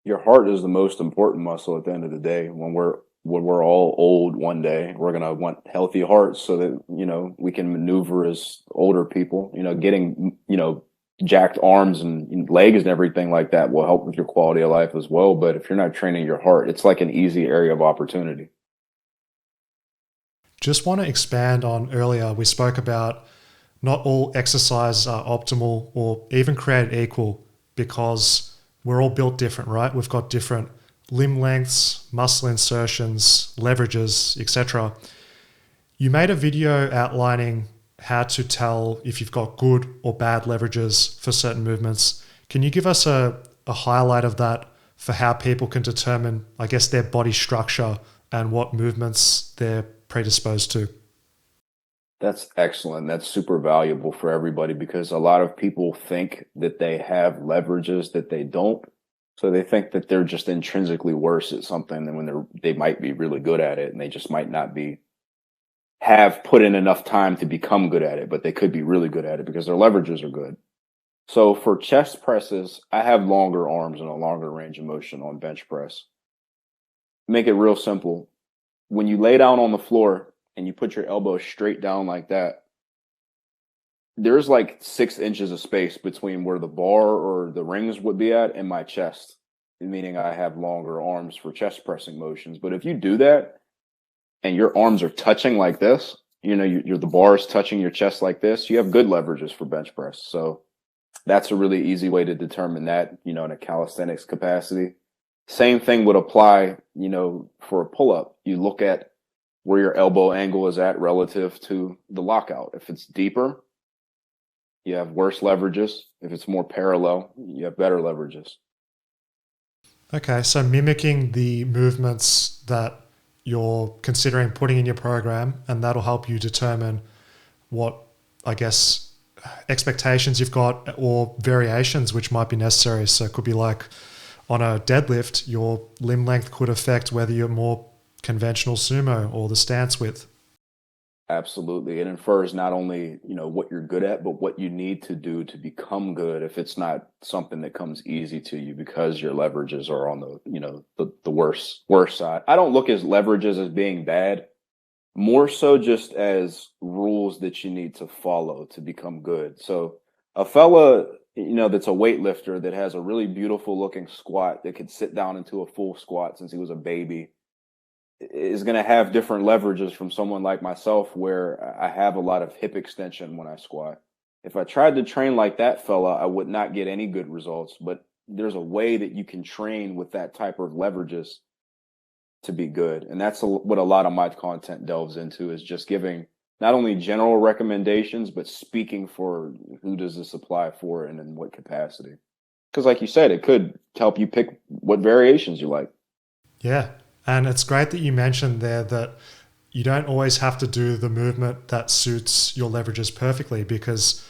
Your heart is the most important muscle at the end of the day. When we're all old one day, we're gonna want healthy hearts so that we can maneuver as older people. Getting jacked arms and legs and everything like that will help with your quality of life as well. But if you're not training your heart, it's like an easy area of opportunity. Just want to expand on earlier, we spoke about not all exercises are optimal or even created equal because we're all built different, right? We've got different limb lengths, muscle insertions, leverages, etc. You made a video outlining how to tell if you've got good or bad leverages for certain movements. Can you give us a highlight of that for how people can determine, I guess, their body structure and what movements they're predisposed to? That's excellent. That's super valuable for everybody because a lot of people think that they have leverages that they don't. So they think that they're just intrinsically worse at something than when they might be really good at it, and they just might not have put in enough time to become good at it, but they could be really good at it because their leverages are good. So for chest presses, I have longer arms and a longer range of motion on bench press. Make it real simple. When you lay down on the floor and you put your elbow straight down like that, there's like 6 inches of space between where the bar or the rings would be at and my chest, meaning I have longer arms for chest pressing motions. But if you do that and your arms are touching like this, the bar is touching your chest like this, you have good leverages for bench press. So that's a really easy way to determine that, in a calisthenics capacity. Same thing would apply, for a pull-up. You look at where your elbow angle is at relative to the lockout. If it's deeper, you have worse leverages. If it's more parallel, you have better leverages. Okay, so mimicking the movements that you're considering putting in your program, and that'll help you determine what, I guess, expectations you've got or variations which might be necessary. So it could be like on a deadlift, your limb length could affect whether you're more conventional sumo or the stance width. Absolutely. It infers not only, what you're good at, but what you need to do to become good if it's not something that comes easy to you because your leverages are on the worst side. I don't look at leverages as being bad, more so just as rules that you need to follow to become good. So a fella, that's a weightlifter that has a really beautiful looking squat that could sit down into a full squat since he was a baby. is going to have different leverages from someone like myself, where I have a lot of hip extension when I squat. If I tried to train like that fella, I would not get any good results. But there's a way that you can train with that type of leverages to be good. And that's what a lot of my content delves into, is just giving not only general recommendations, but speaking for who does this apply for and in what capacity. Because like you said, it could help you pick what variations you like. Yeah. And it's great that you mentioned there that you don't always have to do the movement that suits your leverages perfectly, because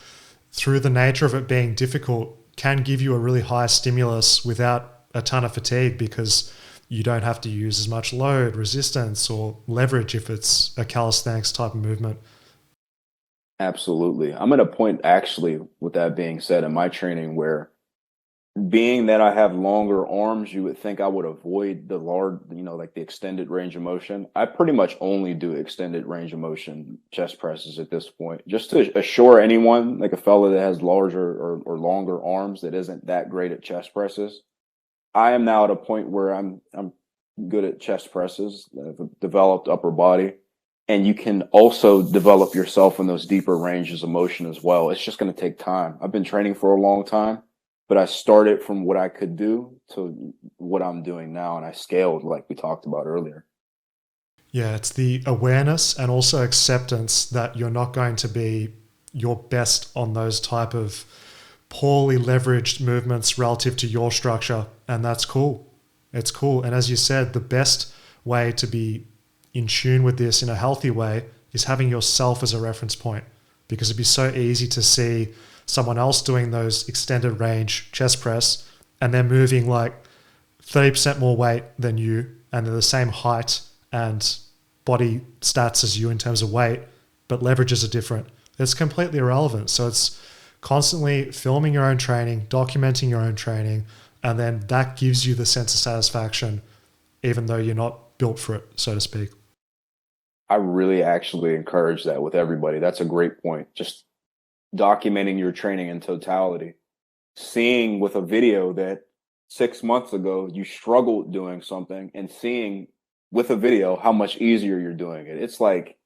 through the nature of it being difficult can give you a really high stimulus without a ton of fatigue, because you don't have to use as much load, resistance, or leverage if it's a calisthenics type of movement. Absolutely. I'm at a point, actually, with that being said, in my training where, being that I have longer arms, you would think I would avoid the large, like the extended range of motion. I pretty much only do extended range of motion chest presses at this point, just to assure anyone, like a fella that has larger or longer arms that isn't that great at chest presses. I am now at a point where I'm good at chest presses. I've developed upper body, and you can also develop yourself in those deeper ranges of motion as well. It's just going to take time. I've been training for a long time, but I started from what I could do to what I'm doing now, and I scaled like we talked about earlier. Yeah, it's the awareness and also acceptance that you're not going to be your best on those type of poorly leveraged movements relative to your structure. And that's cool. It's cool. And as you said, the best way to be in tune with this in a healthy way is having yourself as a reference point, because it'd be so easy to see someone else doing those extended range chest press and they're moving like 30% more weight than you, and they're the same height and body stats as you in terms of weight, but leverages are different. It's completely irrelevant. So it's constantly filming your own training, documenting your own training, and then that gives you the sense of satisfaction, even though you're not built for it, so to speak. I really actually encourage that with everybody. That's a great point. Just documenting your training in totality, seeing with a video that 6 months ago you struggled doing something, and seeing with a video how much easier you're doing it. It's like,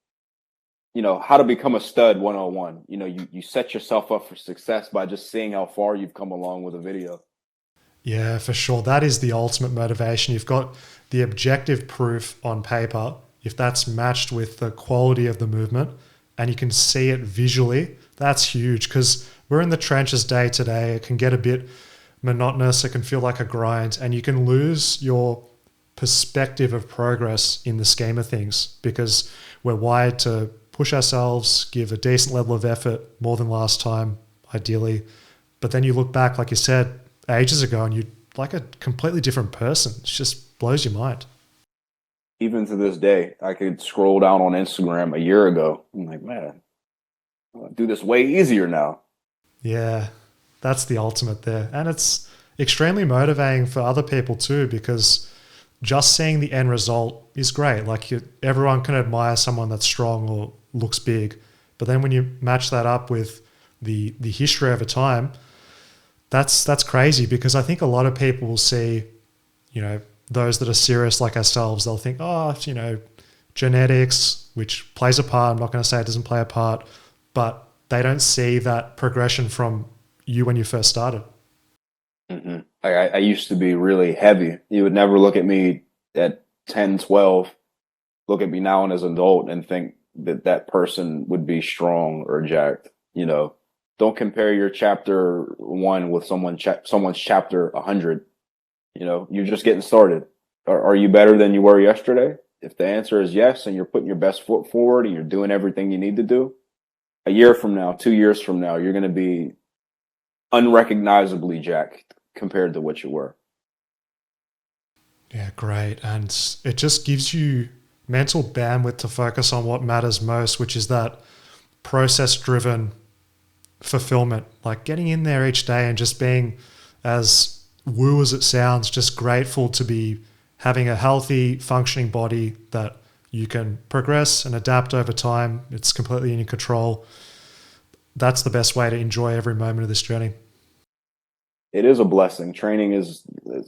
how to become a stud 101. You set yourself up for success by just seeing how far you've come along with a video. Yeah, for sure. That is the ultimate motivation. You've got the objective proof on paper. If that's matched with the quality of the movement and you can see it visually, that's huge, because we're in the trenches day to day. It can get a bit monotonous. It can feel like a grind, and you can lose your perspective of progress in the scheme of things, because we're wired to push ourselves, give a decent level of effort, more than last time, ideally. But then you look back, like you said, ages ago, and you're like a completely different person. It just blows your mind. Even to this day, I could scroll down on Instagram a year ago. I'm like, man, I'll do this way easier now. Yeah, that's the ultimate there. And it's extremely motivating for other people too, because just seeing the end result is great. Like everyone can admire someone that's strong or looks big. But then when you match that up with the history over time, that's crazy, because I think a lot of people will see, those that are serious like ourselves, they'll think, genetics, which plays a part. I'm not going to say it doesn't play a part, but they don't see that progression from you when you first started. Mm-hmm. I used to be really heavy. You would never look at me at 10, 12, look at me now as an adult and think that person would be strong or jacked. Don't compare your chapter 1 with someone's chapter 100. You're just getting started. Are you better than you were yesterday? If the answer is yes, and you're putting your best foot forward and you're doing everything you need to do, a year from now, 2 years from now, you're going to be unrecognizably jacked compared to what you were. Yeah, great. And it just gives you mental bandwidth to focus on what matters most, which is that process-driven fulfillment, like getting in there each day and just being, as woo as it sounds, just grateful to be having a healthy, functioning body that you can progress and adapt over time. It's completely in your control. That's the best way to enjoy every moment of this journey. It is a blessing. Training is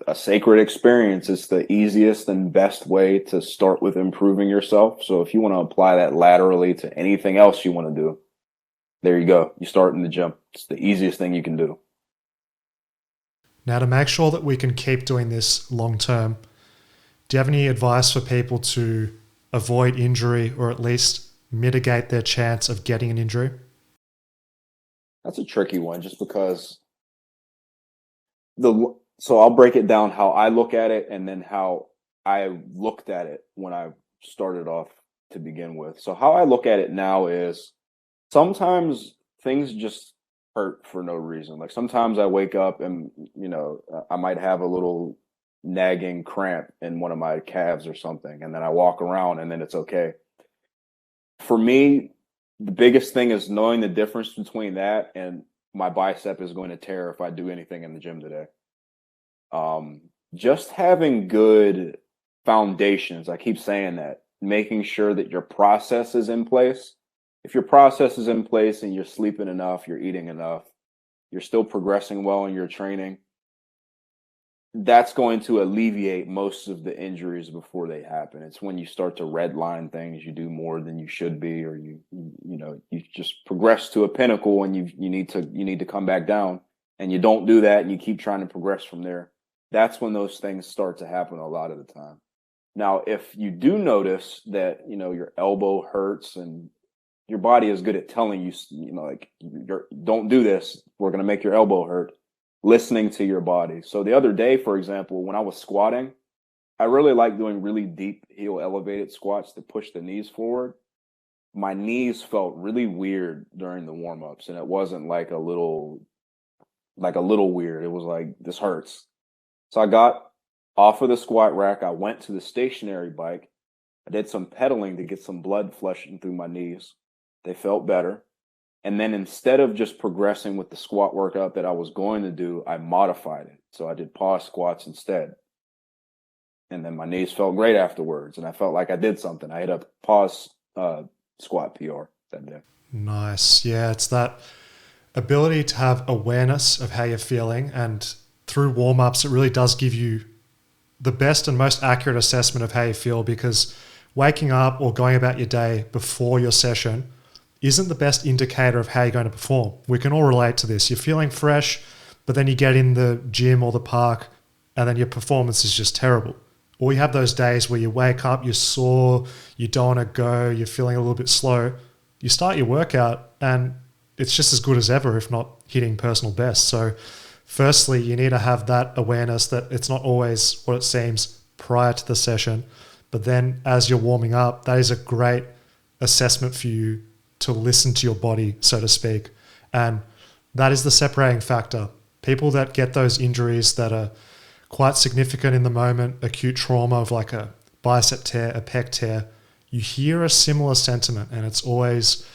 a sacred experience. It's the easiest and best way to start with improving yourself. So if you want to apply that laterally to anything else you want to do, there you go. You start in the gym. It's the easiest thing you can do. Now, to make sure that we can keep doing this long term, do you have any advice for people to avoid injury or at least mitigate their chance of getting an injury? That's a tricky one just because so I'll break it down how I look at it and then how I looked at it when I started off to begin with. So how I look at it now is sometimes things just hurt for no reason. Like sometimes I wake up and, I might have a little nagging cramp in one of my calves or something, and then I walk around and then it's okay. For me, the biggest thing is knowing the difference between that and my bicep is going to tear if I do anything in the gym today. Just having good foundations. I keep saying that, making sure that your process is in place. If your process is in place and you're sleeping enough, you're eating enough, you're still progressing well in your training, that's going to alleviate most of the injuries before they happen. It's when you start to redline things, you do more than you should be, or you just progress to a pinnacle and you need to come back down, and you don't do that and you keep trying to progress from there. That's when those things start to happen a lot of the time. Now, if you do notice that, your elbow hurts and your body is good at telling you, don't do this, we're going to make your elbow hurt. Listening to your body. So the other day, for example, when I was squatting, I really like doing really deep heel elevated squats to push the knees forward. My knees felt really weird during the warm-ups, and it wasn't like a little weird. It was like, this hurts. So I got off of the squat rack. I went to the stationary bike. I did some pedaling to get some blood flushing through my knees. They felt better. And then instead of just progressing with the squat workout that I was going to do, I modified it. So I did pause squats instead. And then my knees felt great afterwards. And I felt like I did something. I hit a pause squat PR that day. Nice. Yeah, it's that ability to have awareness of how you're feeling. And through warm-ups, it really does give you the best and most accurate assessment of how you feel, because waking up or going about your day before your session isn't the best indicator of how you're going to perform. We can all relate to this. You're feeling fresh, but then you get in the gym or the park and then your performance is just terrible. Or you have those days where you wake up, you're sore, you don't want to go, you're feeling a little bit slow. You start your workout and it's just as good as ever, if not hitting personal best. So firstly, you need to have that awareness that it's not always what it seems prior to the session. But then as you're warming up, that is a great assessment for you to listen to your body, so to speak. And that is the separating factor. People that get those injuries that are quite significant in the moment, acute trauma of like a bicep tear, a pec tear, you hear a similar sentiment, and it's always,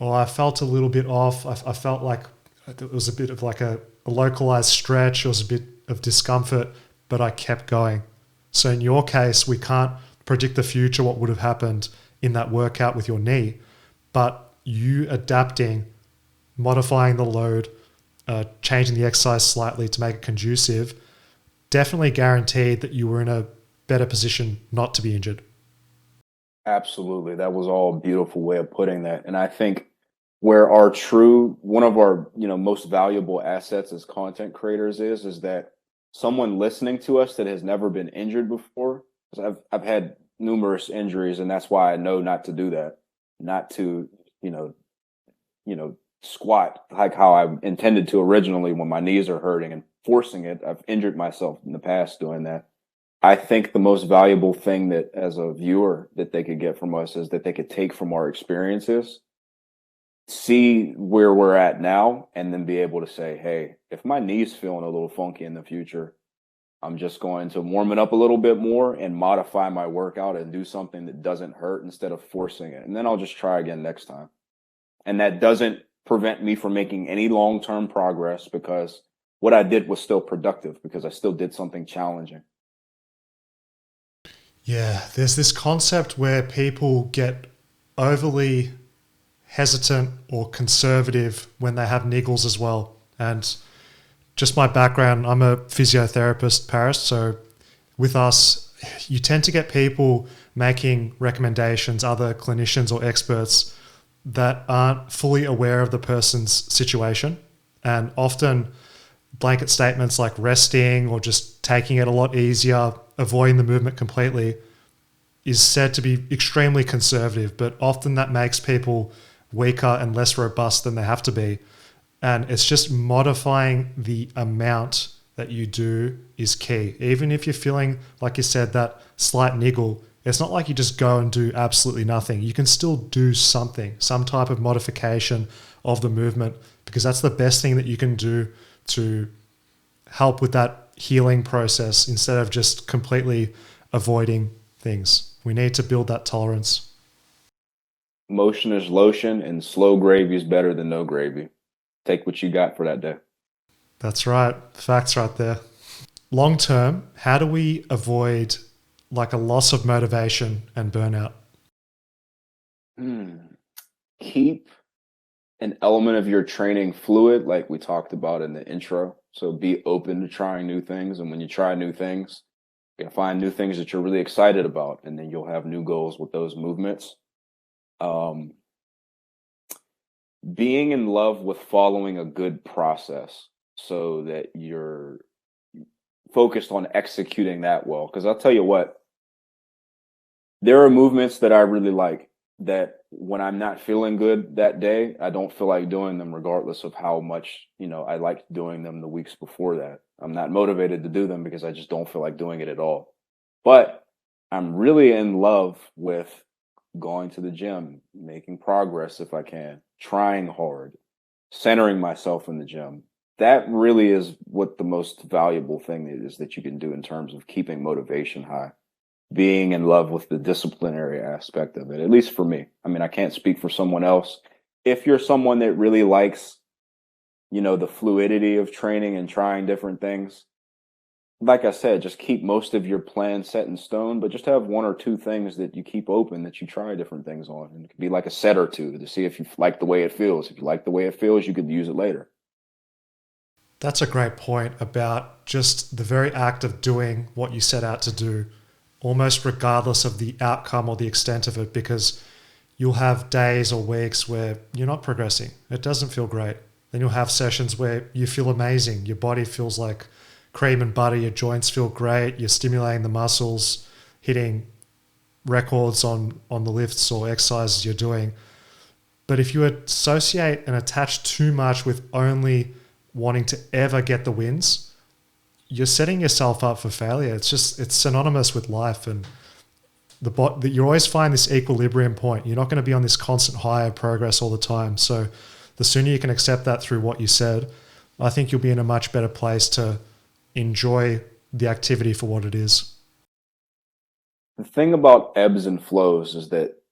I felt a little bit off. I felt like it was a bit of like a localized stretch. It was a bit of discomfort, but I kept going. So in your case, we can't predict the future, what would have happened in that workout with your knee, but you adapting, modifying the load, changing the exercise slightly to make it conducive, definitely guaranteed that you were in a better position not to be injured. Absolutely. That was all a beautiful way of putting that. And I think where one of our, most valuable assets as content creators is that someone listening to us that has never been injured before, because I've had numerous injuries, and that's why I know not to do that, not to, squat like how I intended to originally when my knees are hurting and forcing it. I've injured myself in the past doing that. I think the most valuable thing that as a viewer that they could get from us is that they could take from our experiences, see where we're at now, and then be able to say, hey, if my knee's feeling a little funky in the future, I'm just going to warm it up a little bit more and modify my workout and do something that doesn't hurt instead of forcing it. And then I'll just try again next time. And that doesn't prevent me from making any long-term progress, because what I did was still productive, because I still did something challenging. Yeah, there's this concept where people get overly hesitant or conservative when they have niggles as well. And Just my background, I'm a physiotherapist, Paris. So with us, you tend to get people making recommendations, other clinicians or experts that aren't fully aware of the person's situation. And often blanket statements like resting or just taking it a lot easier, avoiding the movement completely, is said to be extremely conservative, but often that makes people weaker and less robust than they have to be. And it's just modifying the amount that you do is key. Even if you're feeling, like you said, that slight niggle, it's not like you just go and do absolutely nothing. You can still do something, some type of modification of the movement, because that's the best thing that you can do to help with that healing process instead of just completely avoiding things. We need to build that tolerance. Motion is lotion, and slow gravy is better than no gravy. Take what you got for that day. That's right. Facts right there. Long term, how do we avoid like a loss of motivation and burnout? Hmm. Keep an element of your training fluid, like we talked about in the intro. So be open to trying new things. And when you try new things, you're going to find new things that you're really excited about. And then you'll have new goals with those movements. Um, being in love with following a good process so that you're focused on executing that well. Because I'll tell you what, there are movements that I really like that when I'm not feeling good that day, I don't feel like doing them regardless of how much, I liked doing them the weeks before that. I'm not motivated to do them because I just don't feel like doing it at all. But I'm really in love with going to the gym, making progress if I can, trying hard, centering myself in the gym. That really is what the most valuable thing is that you can do in terms of keeping motivation high. Being in love with the disciplinary aspect of it, at least for me. I mean, I can't speak for someone else. If you're someone that really likes, the fluidity of training and trying different things, like I said, just keep most of your plan set in stone, but just have one or two things that you keep open that you try different things on. And it could be like a set or two to see if you like the way it feels. If you like the way it feels, you could use it later. That's a great point about just the very act of doing what you set out to do, almost regardless of the outcome or the extent of it, because you'll have days or weeks where you're not progressing. It doesn't feel great. Then you'll have sessions where you feel amazing. Your body feels like cream and butter. Your joints feel great. You're stimulating the muscles, hitting records on the lifts or exercises you're doing. But if you associate and attach too much with only wanting to ever get the wins, you're setting yourself up for failure. It's synonymous with life, and you always find this equilibrium point. You're not going to be on this constant high of progress all the time. So the sooner you can accept that through what you said, I think you'll be in a much better place to enjoy the activity for what it is. The thing about ebbs and flows is that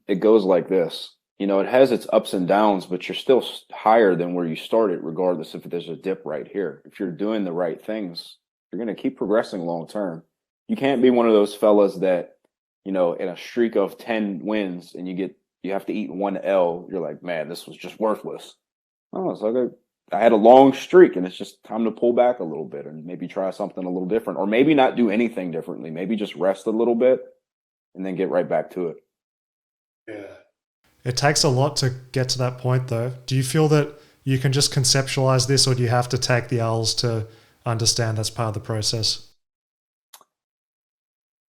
it goes like this. It has its ups and downs, but you're still higher than where you started, regardless if there's a dip right here. If you're doing the right things, you're going to keep progressing long term. You can't be one of those fellas that, in a streak of 10 wins and you have to eat one L. You're like, man, this was just worthless. Oh, it's like I had a long streak and it's just time to pull back a little bit and maybe try something a little different, or maybe not do anything differently. Maybe just rest a little bit and then get right back to it. Yeah. It takes a lot to get to that point, though. Do you feel that you can just conceptualize this, or do you have to take the L's to understand that's part of the process?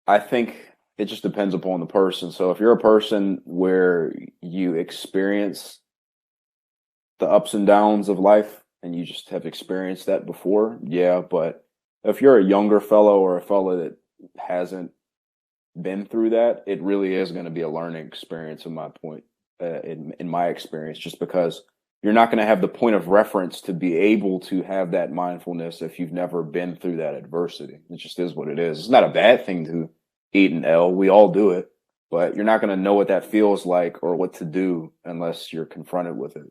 I think it just depends upon the person. So if you're a person where you experience the ups and downs of life and you just have experienced that before, yeah. But if you're a younger fellow or a fellow that hasn't been through that, it really is going to be a learning experience in my point. In my experience, just because you're not going to have the point of reference to be able to have that mindfulness if you've never been through that adversity. It just is what it is. It's not a bad thing to eat an L. We all do it, but you're not going to know what that feels like or what to do unless you're confronted with it,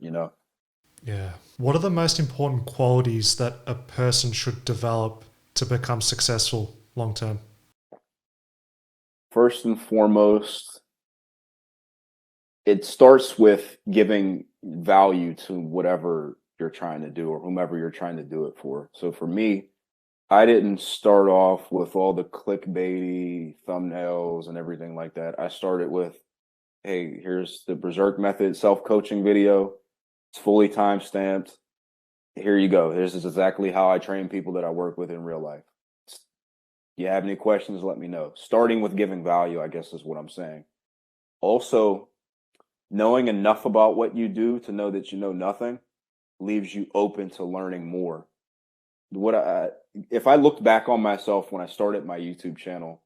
Yeah. What are the most important qualities that a person should develop to become successful long term? First and foremost, it starts with giving value to whatever you're trying to do or whomever you're trying to do it for. So for me, I didn't start off with all the clickbaity thumbnails and everything like that. I started with, hey, here's the Berserk Method self-coaching video. It's fully time-stamped. Here you go. This is exactly how I train people that I work with in real life. You have any questions, let me know. Starting with giving value, I guess is what I'm saying. Also, knowing enough about what you do to know that you know nothing leaves you open to learning more. If I looked back on myself when I started my YouTube channel,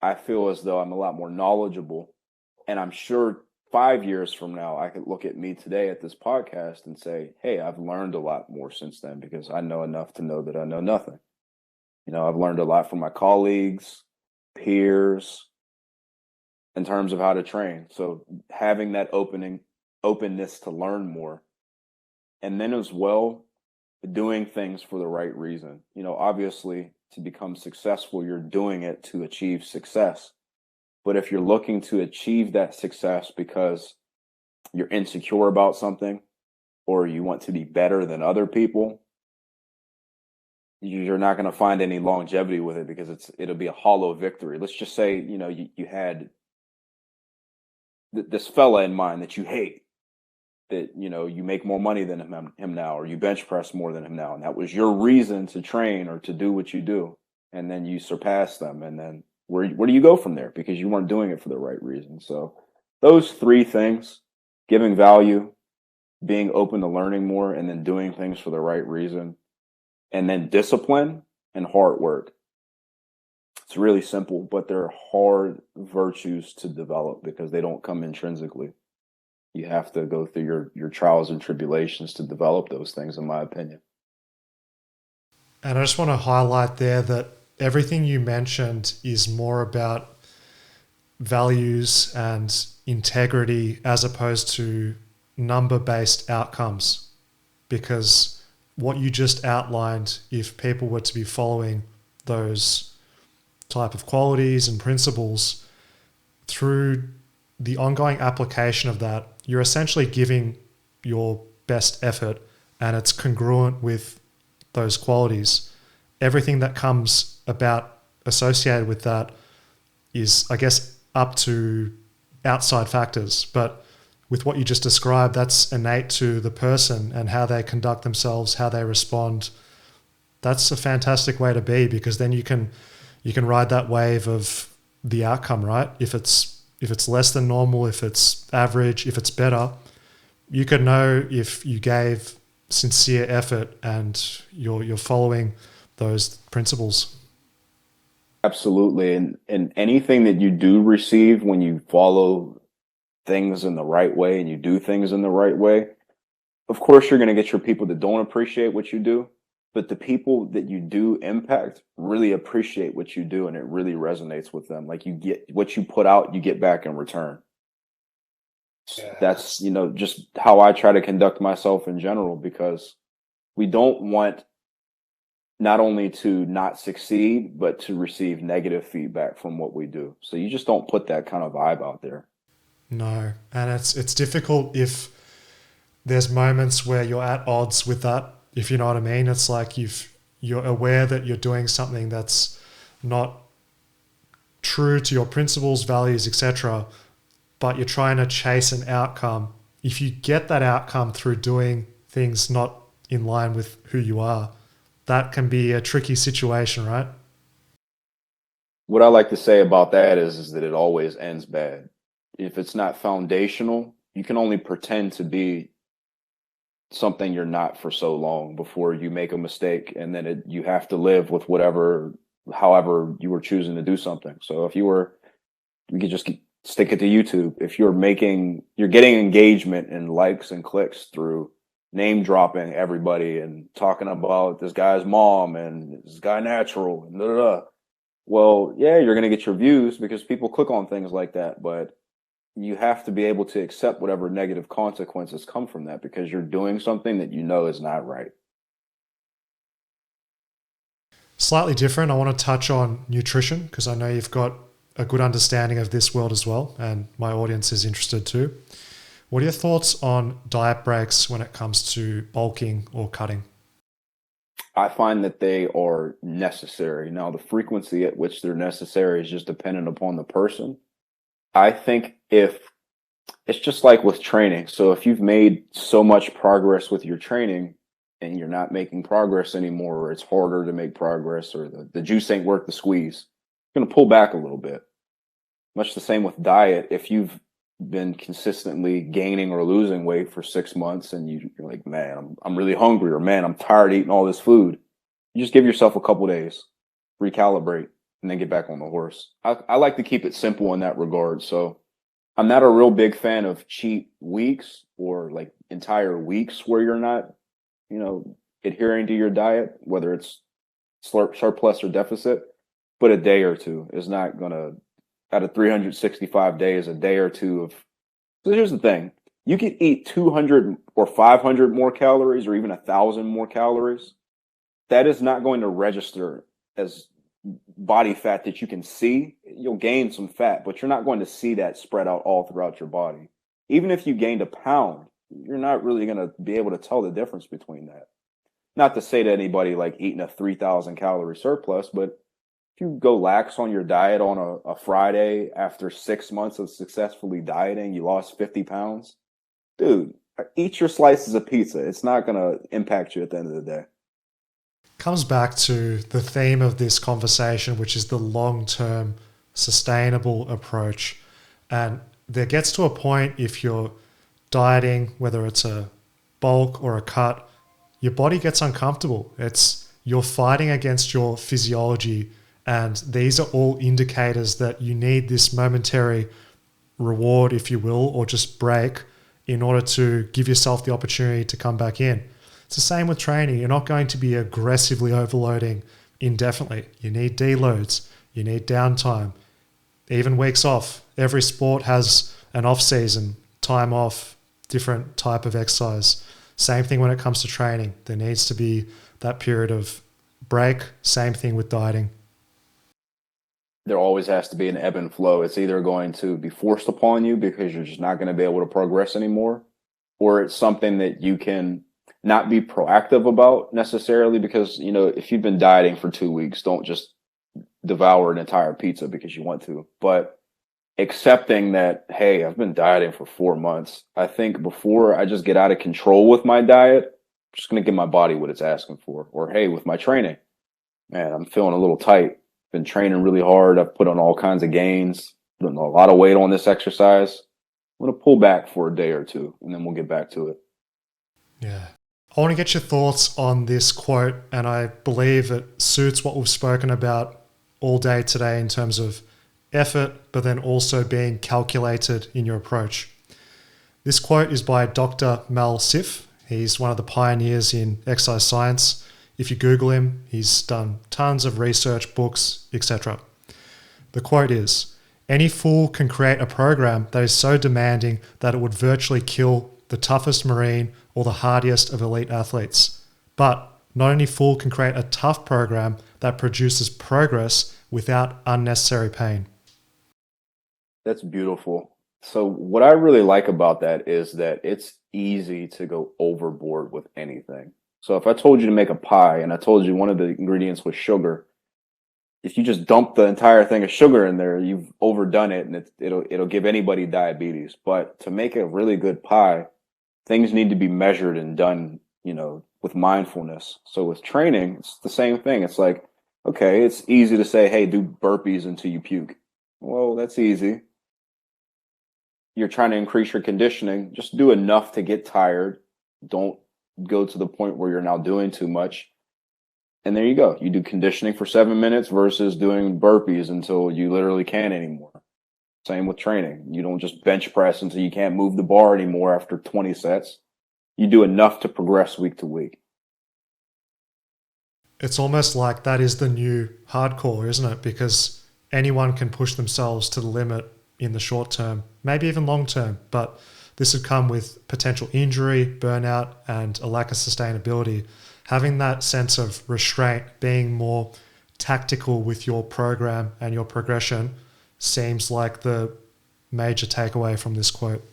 I feel as though I'm a lot more knowledgeable. And I'm sure 5 years from now, I could look at me today at this podcast and say, hey, I've learned a lot more since then because I know enough to know that I know nothing. You know, I've learned a lot from my colleagues, peers, in terms of how to train. So having that openness to learn more. And then as well, doing things for the right reason. You know, obviously to become successful, you're doing it to achieve success. But if you're looking to achieve that success because you're insecure about something or you want to be better than other people, you're not going to find any longevity with it because it'll be a hollow victory. Let's just say, you know, you had this fella in mind that you hate, that, you know, you make more money than him now, or you bench press more than him now. And that was your reason to train or to do what you do. And then you surpass them. And then where do you go from there? Because you weren't doing it for the right reason. So those three things, giving value, being open to learning more, and then doing things for the right reason, and then discipline and hard work. It's really simple, but they're hard virtues to develop because they don't come intrinsically. You have to go through your trials and tribulations to develop those things, in my opinion. And I just want to highlight there that everything you mentioned is more about values and integrity as opposed to number-based outcomes. Because what you just outlined, if people were to be following those type of qualities and principles through the ongoing application of that, you're essentially giving your best effort and it's congruent with those qualities. Everything that comes about associated with that is, I guess, up to outside factors. But with what you just described, that's innate to the person and how they conduct themselves, how they respond. That's a fantastic way to be, because then you can ride that wave of the outcome, right? If it's less than normal, if it's average, if it's better, you could know if you gave sincere effort and you're following those principles. Absolutely. And anything that you do receive when you follow things in the right way and you do things in the right way, of course, you're going to get your people that don't appreciate what you do. But the people that you do impact really appreciate what you do, and it really resonates with them. Like, you get what you put out, you get back in return. Yeah. That's, you know, just how I try to conduct myself in general, because we don't want not only to not succeed, but to receive negative feedback from what we do. So you just don't put that kind of vibe out there. No, and it's difficult if there's moments where you're at odds with that. If you know what I mean, it's like you're aware that you're doing something that's not true to your principles, values, etc., but you're trying to chase an outcome. If you get that outcome through doing things not in line with who you are, that can be a tricky situation, right? What I like to say about that is that it always ends bad. If it's not foundational, you can only pretend to be something you're not for so long before you make a mistake, and then you have to live with however you were choosing to do something. So if we could just stick it to YouTube. If you're getting engagement and likes and clicks through name dropping everybody and talking about this guy's mom and this guy natural and well, yeah, you're going to get your views because people click on things like that, but you have to be able to accept whatever negative consequences come from that, because you're doing something that you know is not right. Slightly different. I want to touch on nutrition, because I know you've got a good understanding of this world as well, and my audience is interested too. What are your thoughts on diet breaks when it comes to bulking or cutting? I find that they are necessary. Now, the frequency at which they're necessary is just dependent upon the person. I think if it's just like with training. So if you've made so much progress with your training and you're not making progress anymore, or it's harder to make progress, or the juice ain't worth the squeeze, you're going to pull back a little bit. Much the same with diet. If you've been consistently gaining or losing weight for 6 months and you're like, man, I'm really hungry, or man, I'm tired eating all this food, you just give yourself a couple days, recalibrate, and then get back on the horse. I like to keep it simple in that regard. So I'm not a real big fan of cheat weeks or like entire weeks where you're not, adhering to your diet, whether it's surplus or deficit. But a day or two is not going to, out of 365 days, a day or two of. So here's the thing: you could eat 200 or 500 more calories, or even 1,000 more calories. That is not going to register as body fat that you can see. You'll gain some fat, but you're not going to see that spread out all throughout your body. Even if you gained a pound, you're not really going to be able to tell the difference between that. Not to say to anybody like eating a 3,000 calorie surplus, but if you go lax on your diet on a Friday after 6 months of successfully dieting, you lost 50 pounds, dude, eat your slices of pizza. It's not going to impact you at the end of the day. Comes back to the theme of this conversation, which is the long-term sustainable approach. And there gets to a point, if you're dieting, whether it's a bulk or a cut, your body gets uncomfortable. You're fighting against your physiology, and these are all indicators that you need this momentary reward, if you will, or just break in order to give yourself the opportunity to come back in. It's the same with training. You're not going to be aggressively overloading indefinitely. You need deloads. You need downtime. Even weeks off. Every sport has an off season, time off, different type of exercise. Same thing when it comes to training. There needs to be that period of break. Same thing with dieting. There always has to be an ebb and flow. It's either going to be forced upon you because you're just not going to be able to progress anymore, or it's something that you can not be proactive about necessarily, because, if you've been dieting for 2 weeks, don't just devour an entire pizza because you want to. But accepting that, hey, I've been dieting for 4 months. I think before I just get out of control with my diet, I'm just going to give my body what it's asking for. Or, hey, with my training, man, I'm feeling a little tight. Been training really hard. I've put on all kinds of gains, putting a lot of weight on this exercise. I'm going to pull back for a day or two, and then we'll get back to it. Yeah. I want to get your thoughts on this quote, and I believe it suits what we've spoken about all day today in terms of effort, but then also being calculated in your approach. This quote is by Dr. Mel Siff. He's one of the pioneers in exercise science. If you Google him, he's done tons of research, books, etc. The quote is, "Any fool can create a program that is so demanding that it would virtually kill the toughest Marine or the hardiest of elite athletes. But not any fool can create a tough program that produces progress without unnecessary pain." That's beautiful. So what I really like about that is that it's easy to go overboard with anything. So if I told you to make a pie and I told you one of the ingredients was sugar, if you just dump the entire thing of sugar in there, you've overdone it, and it'll give anybody diabetes. But to make a really good pie, things need to be measured and done, with mindfulness. So with training, it's the same thing. It's like, okay, it's easy to say, hey, do burpees until you puke. Well, that's easy. You're trying to increase your conditioning. Just do enough to get tired. Don't go to the point where you're now doing too much. And there you go. You do conditioning for 7 minutes versus doing burpees until you literally can't anymore. Same with training. You don't just bench press until you can't move the bar anymore after 20 sets. You do enough to progress week to week. It's almost like that is the new hardcore, isn't it? Because anyone can push themselves to the limit in the short term, maybe even long term, but this would come with potential injury, burnout, and a lack of sustainability. Having that sense of restraint, being more tactical with your program and your progression seems like the major takeaway from this quote.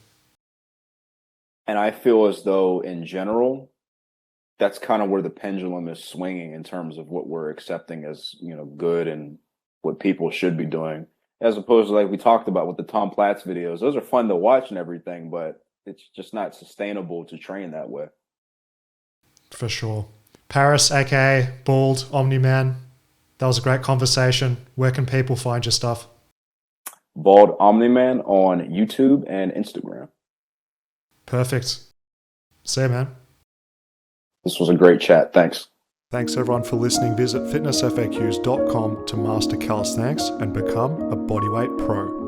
And I feel as though in general, that's kind of where the pendulum is swinging in terms of what we're accepting as, good and what people should be doing. As opposed to like we talked about with the Tom Platz videos. Those are fun to watch and everything, but it's just not sustainable to train that way. For sure. Paris, aka Bald Omni Man, that was a great conversation. Where can people find your stuff? Bald Omni Man on YouTube and Instagram. Perfect. See you, man. This was a great chat. Thanks. Thanks everyone for listening. Visit fitnessfaqs.com to master calisthenics and become a bodyweight pro.